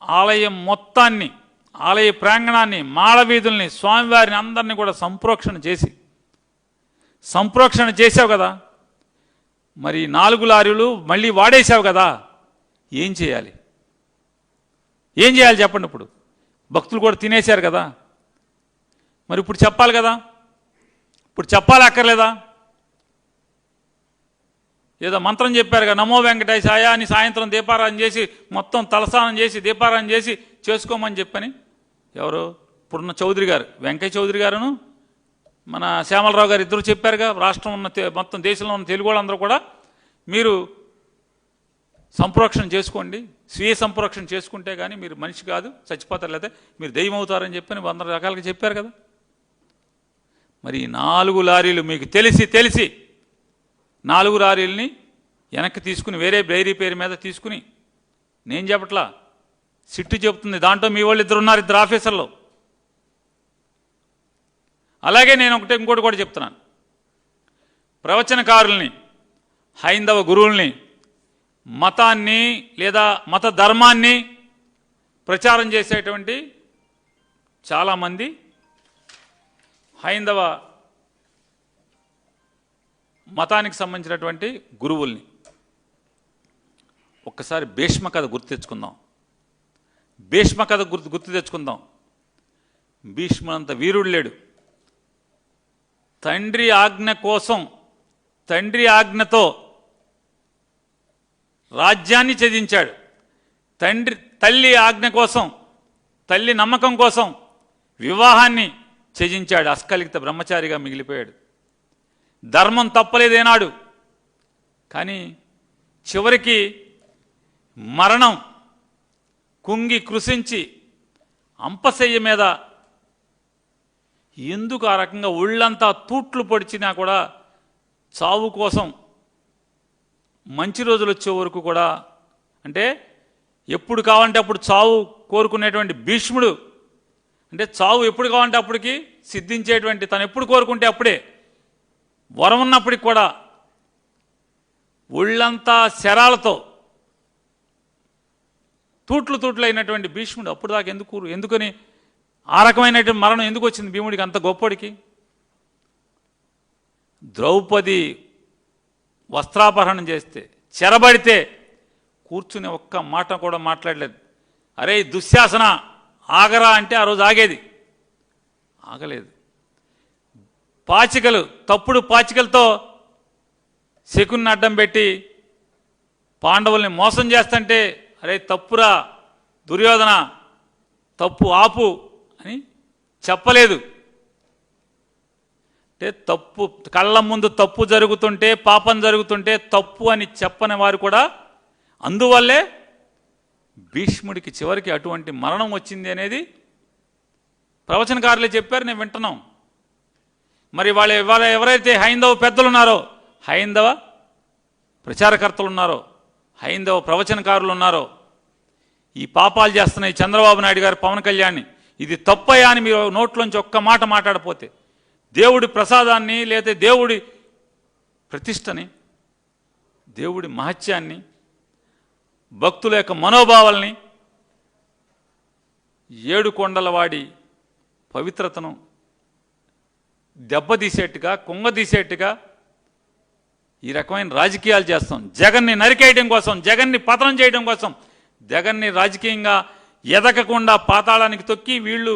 ఆలయం మొత్తాన్ని, ఆలయ ప్రాంగణాన్ని, మాడవీధుల్ని, స్వామివారిని అందరినీ కూడా సంప్రోక్షణ చేశావు కదా. మరి 4 లారీలు మళ్ళీ వాడేశావు కదా, ఏం చేయాలి? ఏం చేయాలి చెప్పండి? ఇప్పుడు భక్తులు కూడా తినేశారు కదా, మరి ఇప్పుడు చెప్పాలి కదా, ఇప్పుడు చెప్పాలి అక్కర్లేదా? ఏదో మంత్రం చెప్పారు కదా, నమో వెంకటేశాయ అని సాయంత్రం దీపారాధన చేసి మొత్తం తలస్నానం చేసి దీపారాధన చేసి చేసుకోమని చెప్పని ఎవరు? ఇప్పుడున్న చౌదరి గారు, వెంకయ్య చౌదరి గారును మన శ్యామలరావు గారు ఇద్దరు చెప్పారుగా. రాష్ట్రం ఉన్న మొత్తం దేశంలో ఉన్న తెలుగు వాళ్ళందరూ కూడా మీరు సంప్రోక్షణ చేసుకోండి, స్వీయ సంప్రోక్షణ చేసుకుంటే కానీ మీరు మనిషి కాదు, చచ్చిపోతారు, లేదా మీరు దెయ్యం అవుతారని చెప్పని 100 రకాలుగా చెప్పారు కదా. మరి 4 లారీలు మీకు తెలిసి 4 లారీలని వెనక్కి తీసుకుని వేరే డైరీ పేరు మీద తీసుకుని, నేను చెప్పట్లా, సిట్టు చెబుతుంది, దాంట్లో మీ వాళ్ళు 2 ఉన్నారు, 2 ఆఫీసర్లు. అలాగే నేను ఇంకోటి కూడా చెప్తున్నాను, ప్రవచనకారుల్ని, హైందవ గురువుల్ని, మతాన్ని లేదా మత ధర్మాన్ని ప్రచారం చేసేటువంటి చాలామంది హైందవ మతానికి సంబంధించినటువంటి గురువుల్ని ఒక్కసారి భీష్మ కథ గుర్తు తెచ్చుకుందాం. భీష్మ కథ గుర్తు తెచ్చుకుందాం. భీష్మునంత వీరుడు లేడు. తండ్రి ఆజ్ఞ కోసం, తండ్రి ఆజ్ఞతో రాజ్యాన్ని త్యజించాడు. తల్లి ఆజ్ఞ కోసం, తల్లి నమ్మకం కోసం వివాహాన్ని త్యజించాడు. అస్కలిత బ్రహ్మచారిగా మిగిలిపోయాడు. ధర్మం తప్పలేదేనాడు, కానీ చివరికి మరణం కుంగి కృషించి అంపశయ్య మీద ఎందుకు ఆ రకంగా ఒళ్ళంతా తూట్లు పొడిచినా కూడా చావు కోసం మంచి రోజులు వచ్చే వరకు కూడా, అంటే ఎప్పుడు కావాలంటే అప్పుడు చావు కోరుకునేటువంటి భీష్ముడు, అంటే చావు ఎప్పుడు కావాలంటే అప్పటికి సిద్ధించేటువంటి, తను ఎప్పుడు కోరుకుంటే అప్పుడే, వరం ఉన్నప్పటికి కూడా ఒళ్ళంతా శరాలతో తూట్లు అయినటువంటి భీష్ముడు అప్పుడు దాకా ఎందుకని ఆ రకమైనటువంటి మరణం ఎందుకు వచ్చింది భీముడికి, అంత గొప్పడికి? ద్రౌపది వస్త్రాపహరణం చేస్తే, చెరబడితే కూర్చుని ఒక్క మాట కూడా మాట్లాడలేదు. అరే దుశ్శాసన ఆగరా అంటే ఆ రోజు ఆగలేదు. తప్పుడు పాచికలతో శకుని అడ్డం పెట్టి పాండవుల్ని మోసం చేస్తుంటే, అరే తప్పురా దుర్యోధన, తప్పు ఆపు అని చెప్పలేదు. అంటే తప్పు కళ్ళ ముందు తప్పు జరుగుతుంటే, పాపం జరుగుతుంటే తప్పు అని చెప్పని వారు కూడా, అందువల్లే భీష్ముడికి చివరికి అటువంటి మరణం వచ్చింది అనేది ప్రవచనకారులే చెప్పారు, నేను వింటున్నాం. మరి వాళ్ళ ఎవరైతే హైందవ పెద్దలు ఉన్నారో, హైందవ ప్రచారకర్తలు ఉన్నారో, హైందవ ప్రవచనకారులు ఉన్నారో, ఈ పాపాలు చేస్తున్న ఈ చంద్రబాబు నాయుడు గారు, పవన్ కళ్యాణ్ని ఇది తప్పయ్యా అని మీరు నోట్లోంచి ఒక్క మాట మాట్లాడపోతే, దేవుడి ప్రసాదాన్ని లేదా దేవుడి ప్రతిష్టని, దేవుడి మహత్యాన్ని, భక్తుల యొక్క మనోభావాల్ని, ఏడుకొండలవాడి పవిత్రతను దెబ్బతీసేట్టుగా, కుంగదీసేట్టుగా ఈ రకమైన రాజకీయాలు చేస్తాం. జగన్ని నరికేయడం కోసం, జగన్ని పతనం చేయడం కోసం, జగన్ని రాజకీయంగా ఎదగకుండా పాతాళానికి తొక్కి వీళ్ళు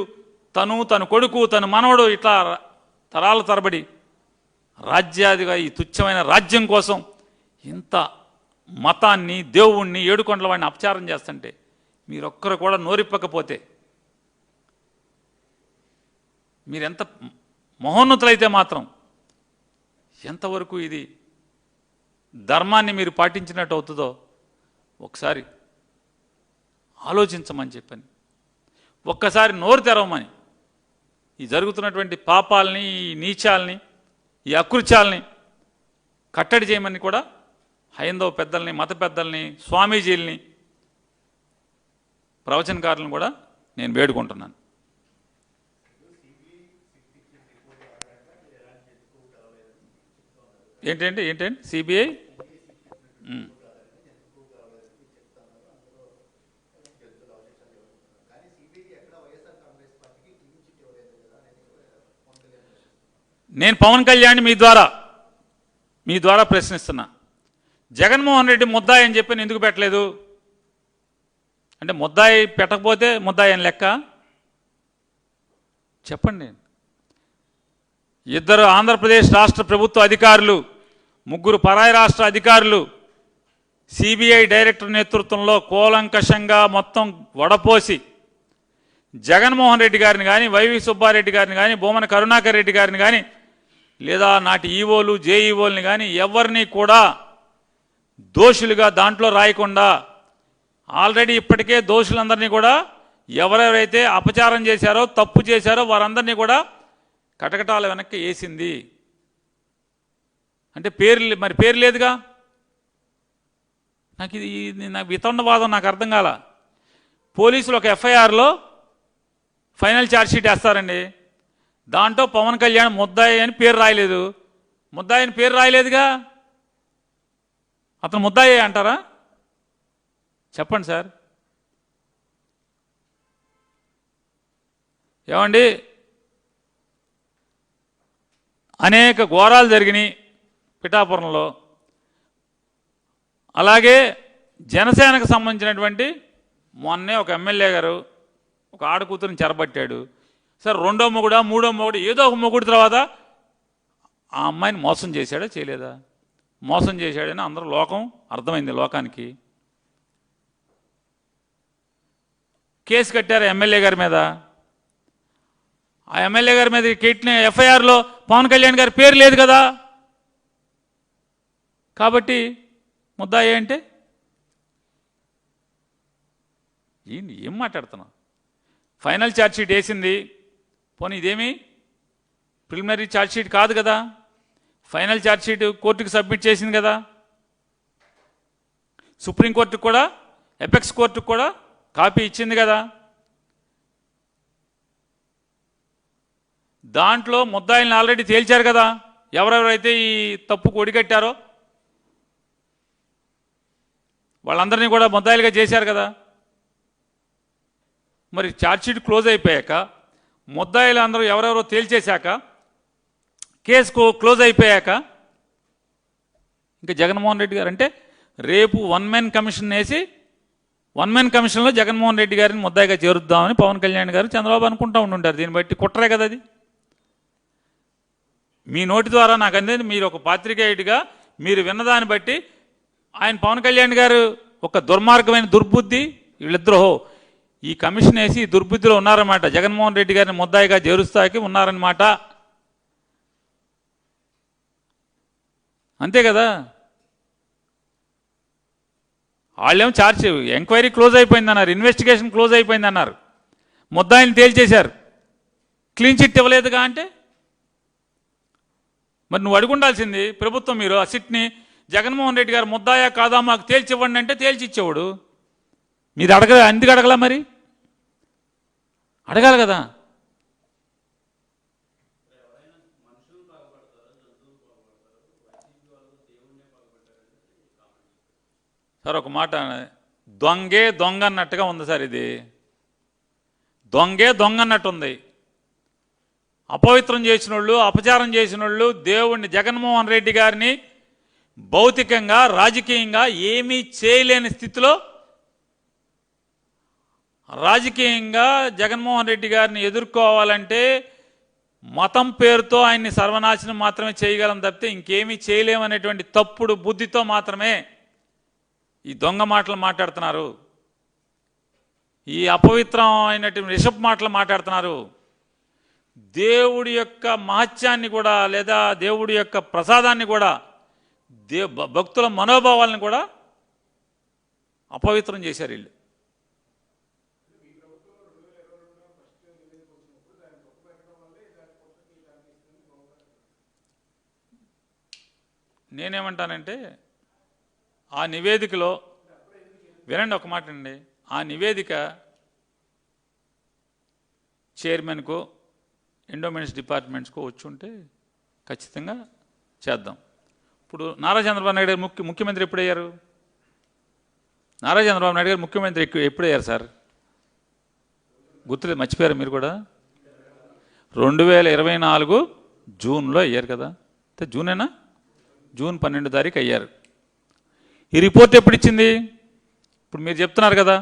తన కొడుకు, తన మనవడు ఇట్లా తరాల తరబడి రాజ్యాదిగా ఈ తుచ్చమైన రాజ్యం కోసం ఇంత మతాన్ని, దేవుణ్ణి, ఏడుకొండల వాడిని అపచారం చేస్తుంటే మీరొక్కరు కూడా నోరిప్పకపోతే, మీరెంత మహోన్నతులైతే మాత్రం ఎంతవరకు ఇది ధర్మాన్ని మీరు పాటించినట్టు అవుతుందో ఒకసారి ఆలోచించమని చెప్పని, ఒక్కసారి నోరు తెరవమని, ఈ జరుగుతున్నటువంటి పాపాలని, ఈ నీచాలని, ఈ అకృత్యాలని కట్టడి చేయమని కూడా హైందవ పెద్దల్ని, మత పెద్దల్ని, స్వామీజీల్ని, ప్రవచనకారులను కూడా నేను వేడుకుంటున్నాను. ఏంటంటే సిబిఐ నేను పవన్ కళ్యాణ్ మీ ద్వారా ప్రశ్నిస్తున్నా, జగన్మోహన్ రెడ్డి ముద్దాయి అని చెప్పి ఎందుకు పెట్టలేదు? అంటే ముద్దాయి పెట్టకపోతే ముద్దాయి అని లెక్క? చెప్పండి. 2 ఆంధ్రప్రదేశ్ రాష్ట్ర ప్రభుత్వ అధికారులు, 3 పరాయి రాష్ట్ర అధికారులు సిబిఐ డైరెక్టర్ నేతృత్వంలో కూలంకషంగా మొత్తం వడపోసి జగన్మోహన్ రెడ్డి గారిని కానీ, వైవి సుబ్బారెడ్డి గారిని కానీ, భూమన కరుణాకర్ రెడ్డి గారిని కానీ, లేదా నాటి ఈవోలు, జేఈఓల్ని కానీ ఎవరిని కూడా దోషులుగా దాంట్లో రాయకుండా, ఆల్రెడీ ఇప్పటికే దోషులందరినీ కూడా ఎవరెవరైతే అపచారం చేశారో, తప్పు చేశారో వారందరినీ కూడా కటకటాల వెనక్కి వేసింది. అంటే పేరు లేదుగా. నాకు వితండవాదం నాకు అర్థం కాల. పోలీసులు ఒక ఎఫ్ఐఆర్లో ఫైనల్ ఛార్జ్షీట్ వేస్తారండి, దాంట్లో పవన్ కళ్యాణ్ ముద్దాయి అని పేరు రాయలేదు. ముద్దాయి అని పేరు రాయలేదుగా, అతను ముద్దాయి అంటారా? చెప్పండి సార్. ఏమండి, అనేక ఘోరాలు జరిగినాయి పిఠాపురంలో. అలాగే జనసేనకు సంబంధించినటువంటి మొన్నే ఒక ఎమ్మెల్యే గారు ఒక ఆడకూతురిని చెరబట్టాడు. సార్, 2వ మొగుడా 3వ మొగుడు, ఏదో ఒక మొగుడు తర్వాత ఆ అమ్మాయిని మోసం చేశాడా చేయలేదా? మోసం చేశాడని అందరూ లోకం అర్థమైంది. లోకానికి కేసు కట్టారు ఎమ్మెల్యే గారి మీద. ఆ ఎమ్మెల్యే గారి మీద కట్టిన ఎఫ్ఐఆర్లో పవన్ కళ్యాణ్ గారి పేరు లేదు కదా. కాబట్టి ముద్దాయి అంటే ఏం మాట్లాడుతున్నావు? ఫైనల్ ఛార్జ్షీట్ వేసింది, పోనీ ఇదేమి ప్రిలిమినరీ ఛార్జ్షీట్ కాదు కదా, ఫైనల్ ఛార్జ్షీట్ కోర్టుకు సబ్మిట్ చేసింది కదా. సుప్రీంకోర్టుకు కూడా, ఎపెక్స్ కోర్టుకు కూడా కాపీ ఇచ్చింది కదా. దాంట్లో ముద్దాయిల్ని ఆల్రెడీ తేల్చారు కదా, ఎవరెవరైతే ఈ తప్పుకు ఒడిగట్టారో వాళ్ళందరినీ కూడా ముద్దాయిలుగా చేశారు కదా. మరి ఛార్జ్షీట్ క్లోజ్ అయిపోయాక, ముద్దాయిలు అందరూ ఎవరెవరో తేల్చేశాక, కేసు క్లోజ్ అయిపోయాక ఇంకా జగన్మోహన్ రెడ్డి గారు అంటే రేపు 1 మెన్ కమిషన్ వేసి 1 మెన్ కమిషన్లో జగన్మోహన్ రెడ్డి గారిని ముద్దాయిగా చేరుద్దామని పవన్ కళ్యాణ్ గారు, చంద్రబాబు అనుకుంటూ ఉండుంటారు. దీన్ని బట్టి కుట్రే కదా అది. మీ నోటి ద్వారా నాకు అందేది, మీరు ఒక పాత్రికేయుడిగా మీరు విన్నదాన్ని బట్టి ఆయన పవన్ కళ్యాణ్ గారు ఒక దుర్మార్గమైన దుర్బుద్ధి, వీళ్ళిద్దరూ ఈ కమిషన్ వేసి దుర్బుద్ధిలో ఉన్నారన్నమాట. జగన్మోహన్ రెడ్డి గారిని ముద్దాయిగా చేరుస్తాకి ఉన్నారన్నమాట. అంతే కదా. వాళ్ళేమో ఎంక్వైరీ క్లోజ్ అయిపోయిందన్నారు, ఇన్వెస్టిగేషన్ క్లోజ్ అయిపోయిందన్నారు, ముద్దాయిని తేల్చేశారు, క్లీన్ చిట్ ఇవ్వలేదుగా. అంటే మరి నువ్వు అడిగి ఉండాల్సింది ప్రభుత్వం, మీరు ఆ సిట్ని జగన్మోహన్ రెడ్డి గారు ముద్దాయా కాదా మాకు తేల్చివ్వండి అంటే తేల్చి ఇచ్చేవాడు. మీరు ఎందుకు అడగలా? మరి అడగాలి కదా. సార్ ఒక మాట, దొంగే దొంగ అన్నట్టుగా ఉంది సార్. ఇది దొంగే దొంగ అన్నట్టుంది. అపవిత్రం చేసిన వాళ్ళు, అపచారం చేసిన వాళ్ళు దేవుణ్ణి, జగన్మోహన్ రెడ్డి గారిని భౌతికంగా రాజకీయంగా ఏమీ చేయలేని స్థితిలో, రాజకీయంగా జగన్మోహన్ రెడ్డి గారిని ఎదుర్కోవాలంటే మతం పేరుతో ఆయన్ని సర్వనాశనం మాత్రమే చేయగలం తప్పితే ఇంకేమీ చేయలేమనేటువంటి తప్పుడు బుద్ధితో మాత్రమే ఈ దొంగ మాటలు మాట్లాడుతున్నారు, ఈ అపవిత్రం అయినటువంటి రిషబ్ మాటలు మాట్లాడుతున్నారు. దేవుడి యొక్క మహత్యాన్ని కూడా, లేదా దేవుడి యొక్క ప్రసాదాన్ని కూడా, భక్తుల మనోభావాలను కూడా అపవిత్రం చేశారు వీళ్ళు. నేనేమంటానంటే ఆ నివేదికలో, వినండి ఒక మాట అండి, ఆ నివేదిక చైర్మన్కో ఎండోమెంట్స్ డిపార్ట్మెంట్స్కో వచ్చి ఉంటే ఖచ్చితంగా చేద్దాం. ఇప్పుడు నారా చంద్రబాబు నాయుడు గారు ముఖ్యమంత్రి ఎప్పుడయ్యారు? నారా చంద్రబాబు నాయుడు గారు ముఖ్యమంత్రి ఎప్పుడయ్యారు సార్? గుర్తులేదు, మర్చిపోయారు మీరు కూడా. 2024 జూన్లో అయ్యారు కదా. జూనేనా? జూన్ 12 తారీఖు అయ్యారు. ఈ రిపోర్ట్ ఎప్పుడు ఇచ్చింది? ఇప్పుడు మీరు చెప్తున్నారు కదా,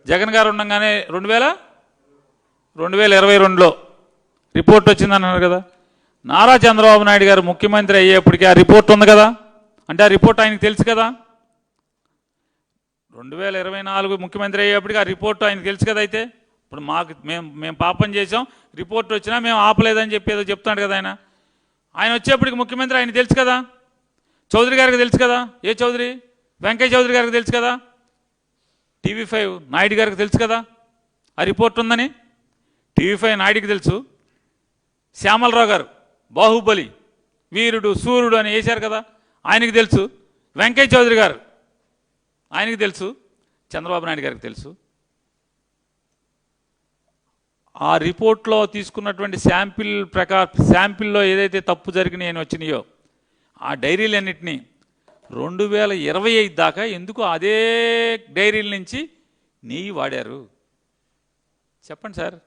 జగన్ గారు ఉండగానే 2022లో రిపోర్ట్ వచ్చిందన్నారు కదా. నారా చంద్రబాబు నాయుడు గారు ముఖ్యమంత్రి అయ్యేప్పటికీ ఆ రిపోర్ట్ ఉంది కదా. అంటే ఆ రిపోర్ట్ ఆయనకు తెలుసు కదా. 2024 ముఖ్యమంత్రి అయ్యేప్పటికీ ఆ రిపోర్ట్ ఆయనకు తెలుసు కదా. అయితే ఇప్పుడు మేము పాపం చేసాం, రిపోర్ట్ వచ్చినా మేము ఆపలేదని చెప్పి ఏదో చెప్తున్నాడు కదా ఆయన వచ్చేప్పటికి ముఖ్యమంత్రి ఆయన తెలుసు కదా. చౌదరి గారికి తెలుసు కదా. ఏ చౌదరి? వెంకయ్య చౌదరి గారికి తెలుసు కదా. TV5 నాయుడు గారికి తెలుసు కదా ఆ రిపోర్ట్ ఉందని. TV5 నాయుడికి తెలుసు. శ్యామలరావు గారు బాహుబలి, వీరుడు, సూర్యుడు అని వేశారు కదా, ఆయనకి తెలుసు. వెంకయ్య చౌదరి గారు ఆయనకి తెలుసు. చంద్రబాబు నాయుడు గారికి తెలుసు. ఆ రిపోర్ట్లో తీసుకున్నటువంటి శాంపిల్లో ఏదైతే తప్పు జరిగినాయని వచ్చినాయో ఆ డైరీలన్నింటినీ 2025 దాకా ఎందుకు అదే డైరీల నుంచి నెయ్యి వాడారు? చెప్పండి సార్.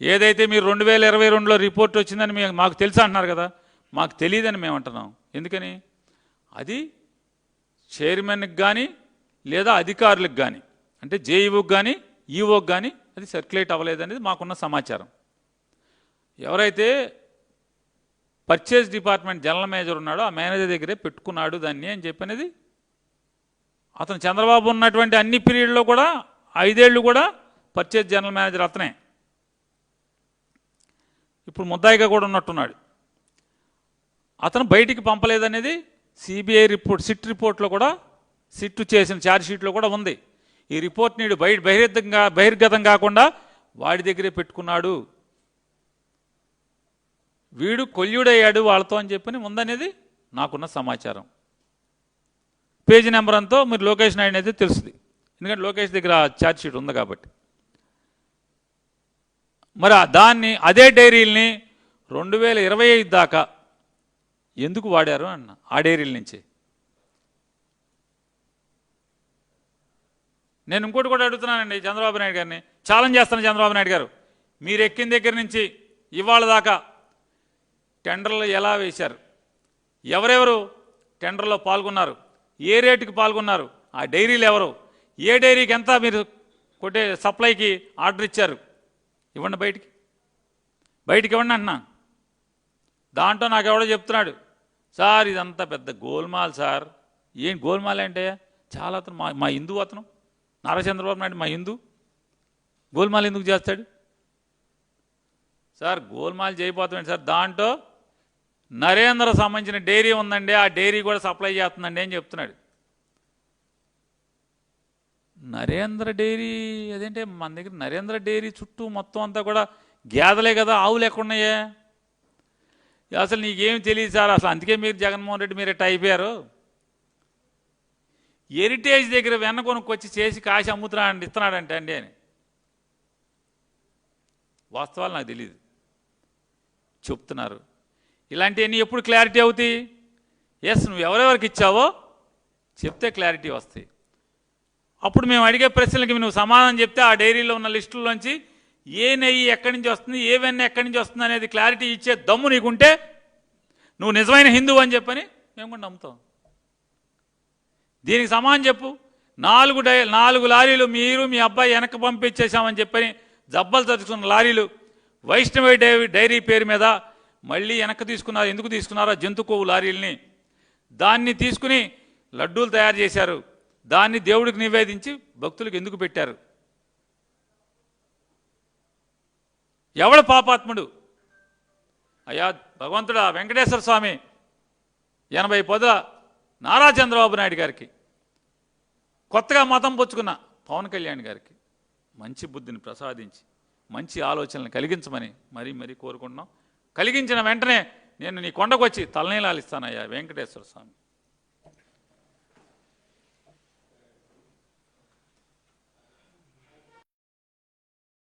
ఏదైతే మీరు 2022లో రిపోర్ట్ వచ్చిందని మాకు తెలుసు అంటున్నారు కదా, మాకు తెలియదని మేము అంటున్నాం. ఎందుకని? అది చైర్మన్కి కానీ లేదా అధికారులకు కానీ, అంటే జేఈఓకి కానీ ఈఓకి కానీ అది సర్క్యులేట్ అవ్వలేదనేది మాకున్న సమాచారం. ఎవరైతే పర్చేజ్ డిపార్ట్మెంట్ జనరల్ మేనేజర్ ఉన్నాడో ఆ మేనేజర్ దగ్గరే పెట్టుకున్నాడు దాన్ని అని చెప్పనేది. అతను చంద్రబాబు ఉన్నటువంటి అన్ని పీరియడ్లో కూడా 5 ఏళ్ళు కూడా పర్చేజ్ జనరల్ మేనేజర్ అతనే. ఇప్పుడు ముద్దాయిగా కూడా ఉన్నట్టున్నాడు. అతను బయటికి పంపలేదనేది సిబిఐ రిపోర్ట్, సిట్ రిపోర్ట్లో కూడా, సిట్ చేసిన ఛార్జ్ షీట్లో కూడా ఉంది. ఈ రిపోర్ట్ నీడు బహిర్గతం కాకుండా వాడి దగ్గరే పెట్టుకున్నాడు, వీడు కొల్యుడయ్యాడు వాళ్ళతో అని చెప్పని ఉందనేది నాకున్న సమాచారం. పేజీ నెంబర్ అంతా మీరు లోకేష్ నాయుడు అయితే తెలుస్తుంది, ఎందుకంటే లోకేష్ దగ్గర ఛార్జ్ షీట్ ఉంది కాబట్టి. మరి అదే డైరీల్ని 2025 దాకా ఎందుకు వాడారు అన్న ఆ డైరీల నుంచి. నేను ఇంకోటి కూడా అడుగుతున్నానండి చంద్రబాబు నాయుడు గారిని, ఛాలెంజ్ చేస్తాను. చంద్రబాబు నాయుడు గారు, మీరు ఎక్కిన దగ్గర నుంచి ఇవాళ దాకా టెండర్లు ఎలా వేశారు, ఎవరెవరు టెండర్లో పాల్గొన్నారు, ఏ రేటుకి పాల్గొన్నారు, ఆ డైరీలు ఎవరు, ఏ డైరీకి ఎంత మీరు సప్లైకి ఆర్డర్ ఇచ్చారు, ఇవ్వండి, బయటికి ఇవ్వండి అంటున్నా. దాంట్లో నాకు ఎవడో చెప్తున్నాడు, సార్ ఇదంతా పెద్ద గోల్మాల్ సార్. ఏం గోల్మాల్ అంటే? చాలా అతను మా హిందూ, అతను నారా చంద్రబాబు నాయుడు మా హిందూ, గోల్మాల్ ఎందుకు చేస్తాడు సార్? గోల్మాల్ చేయబోతామండి సార్. దాంట్లో నరేంద్ర సంబంధించిన డైరీ ఉందండి, ఆ డైరీ కూడా సప్లై చేస్తుందండి అని చెప్తున్నాడు. నరేంద్ర డైరీ అదేంటే? మన దగ్గర నరేంద్ర డైరీ చుట్టూ మొత్తం అంతా కూడా గేదెలే కదా, ఆవులు ఎక్కడున్నాయే? అసలు నీకేం తెలియదు సార్, అసలు అందుకే మీరు జగన్మోహన్ రెడ్డి మీరు ఇట్లా అయిపోయారు. హెరిటేజ్ దగ్గర వెన్న కొనుక్కొచ్చి చేసి కాశీ అమ్ముతున్నాడు ఇస్తున్నాడంటే అండి అని. వాస్తవాలు నాకు తెలియదు, చెప్తున్నారు. ఇలాంటివన్నీ ఎప్పుడు క్లారిటీ అవుతాయి? ఎస్, నువ్వు ఎవరెవరికి ఇచ్చావో చెప్తే క్లారిటీ వస్తాయి. అప్పుడు మేము అడిగే ప్రశ్నలకి నువ్వు సమాధానం చెప్తే ఆ డైరీలో ఉన్న లిస్టుల్లోంచి ఏ నెయ్యి ఎక్కడి నుంచి వస్తుంది, ఏ వెన్న ఎక్కడి నుంచి వస్తుంది అనేది క్లారిటీ ఇచ్చే దమ్ము నీకుంటే నువ్వు నిజమైన హిందువు అని చెప్పని మేము కూడా నమ్ముతాం. దీనికి సమాధానం చెప్పు. 4 లారీలు మీరు మీ అబ్బాయి వెనక్కి పంపించేశామని చెప్పని జబ్బలు తరుచుకున్న లారీలు వైష్ణవి డైరీ పేరు మీద మళ్ళీ వెనక్కి తీసుకున్నారు. ఎందుకు తీసుకున్నారో జంతు కొవ్వు లారీలని, దాన్ని తీసుకుని లడ్డూలు తయారు చేశారు. దాన్ని దేవుడికి నివేదించి భక్తులకు ఎందుకు పెట్టారు? ఎవడు పాపాత్ముడు? అయ్యా భగవంతుడా, వెంకటేశ్వర స్వామి 80 పదుల నారా చంద్రబాబు నాయుడు గారికి, కొత్తగా మతం పుచ్చుకున్న పవన్ కళ్యాణ్ గారికి మంచి బుద్ధిని ప్రసాదించి మంచి ఆలోచనలు కలిగించమని మరీ కోరుకుంటున్నాం. కలిగించిన వెంటనే నేను నీ కొండకు వచ్చి తలనీలాలు ఇస్తానయ్యా వెంకటేశ్వర స్వామి.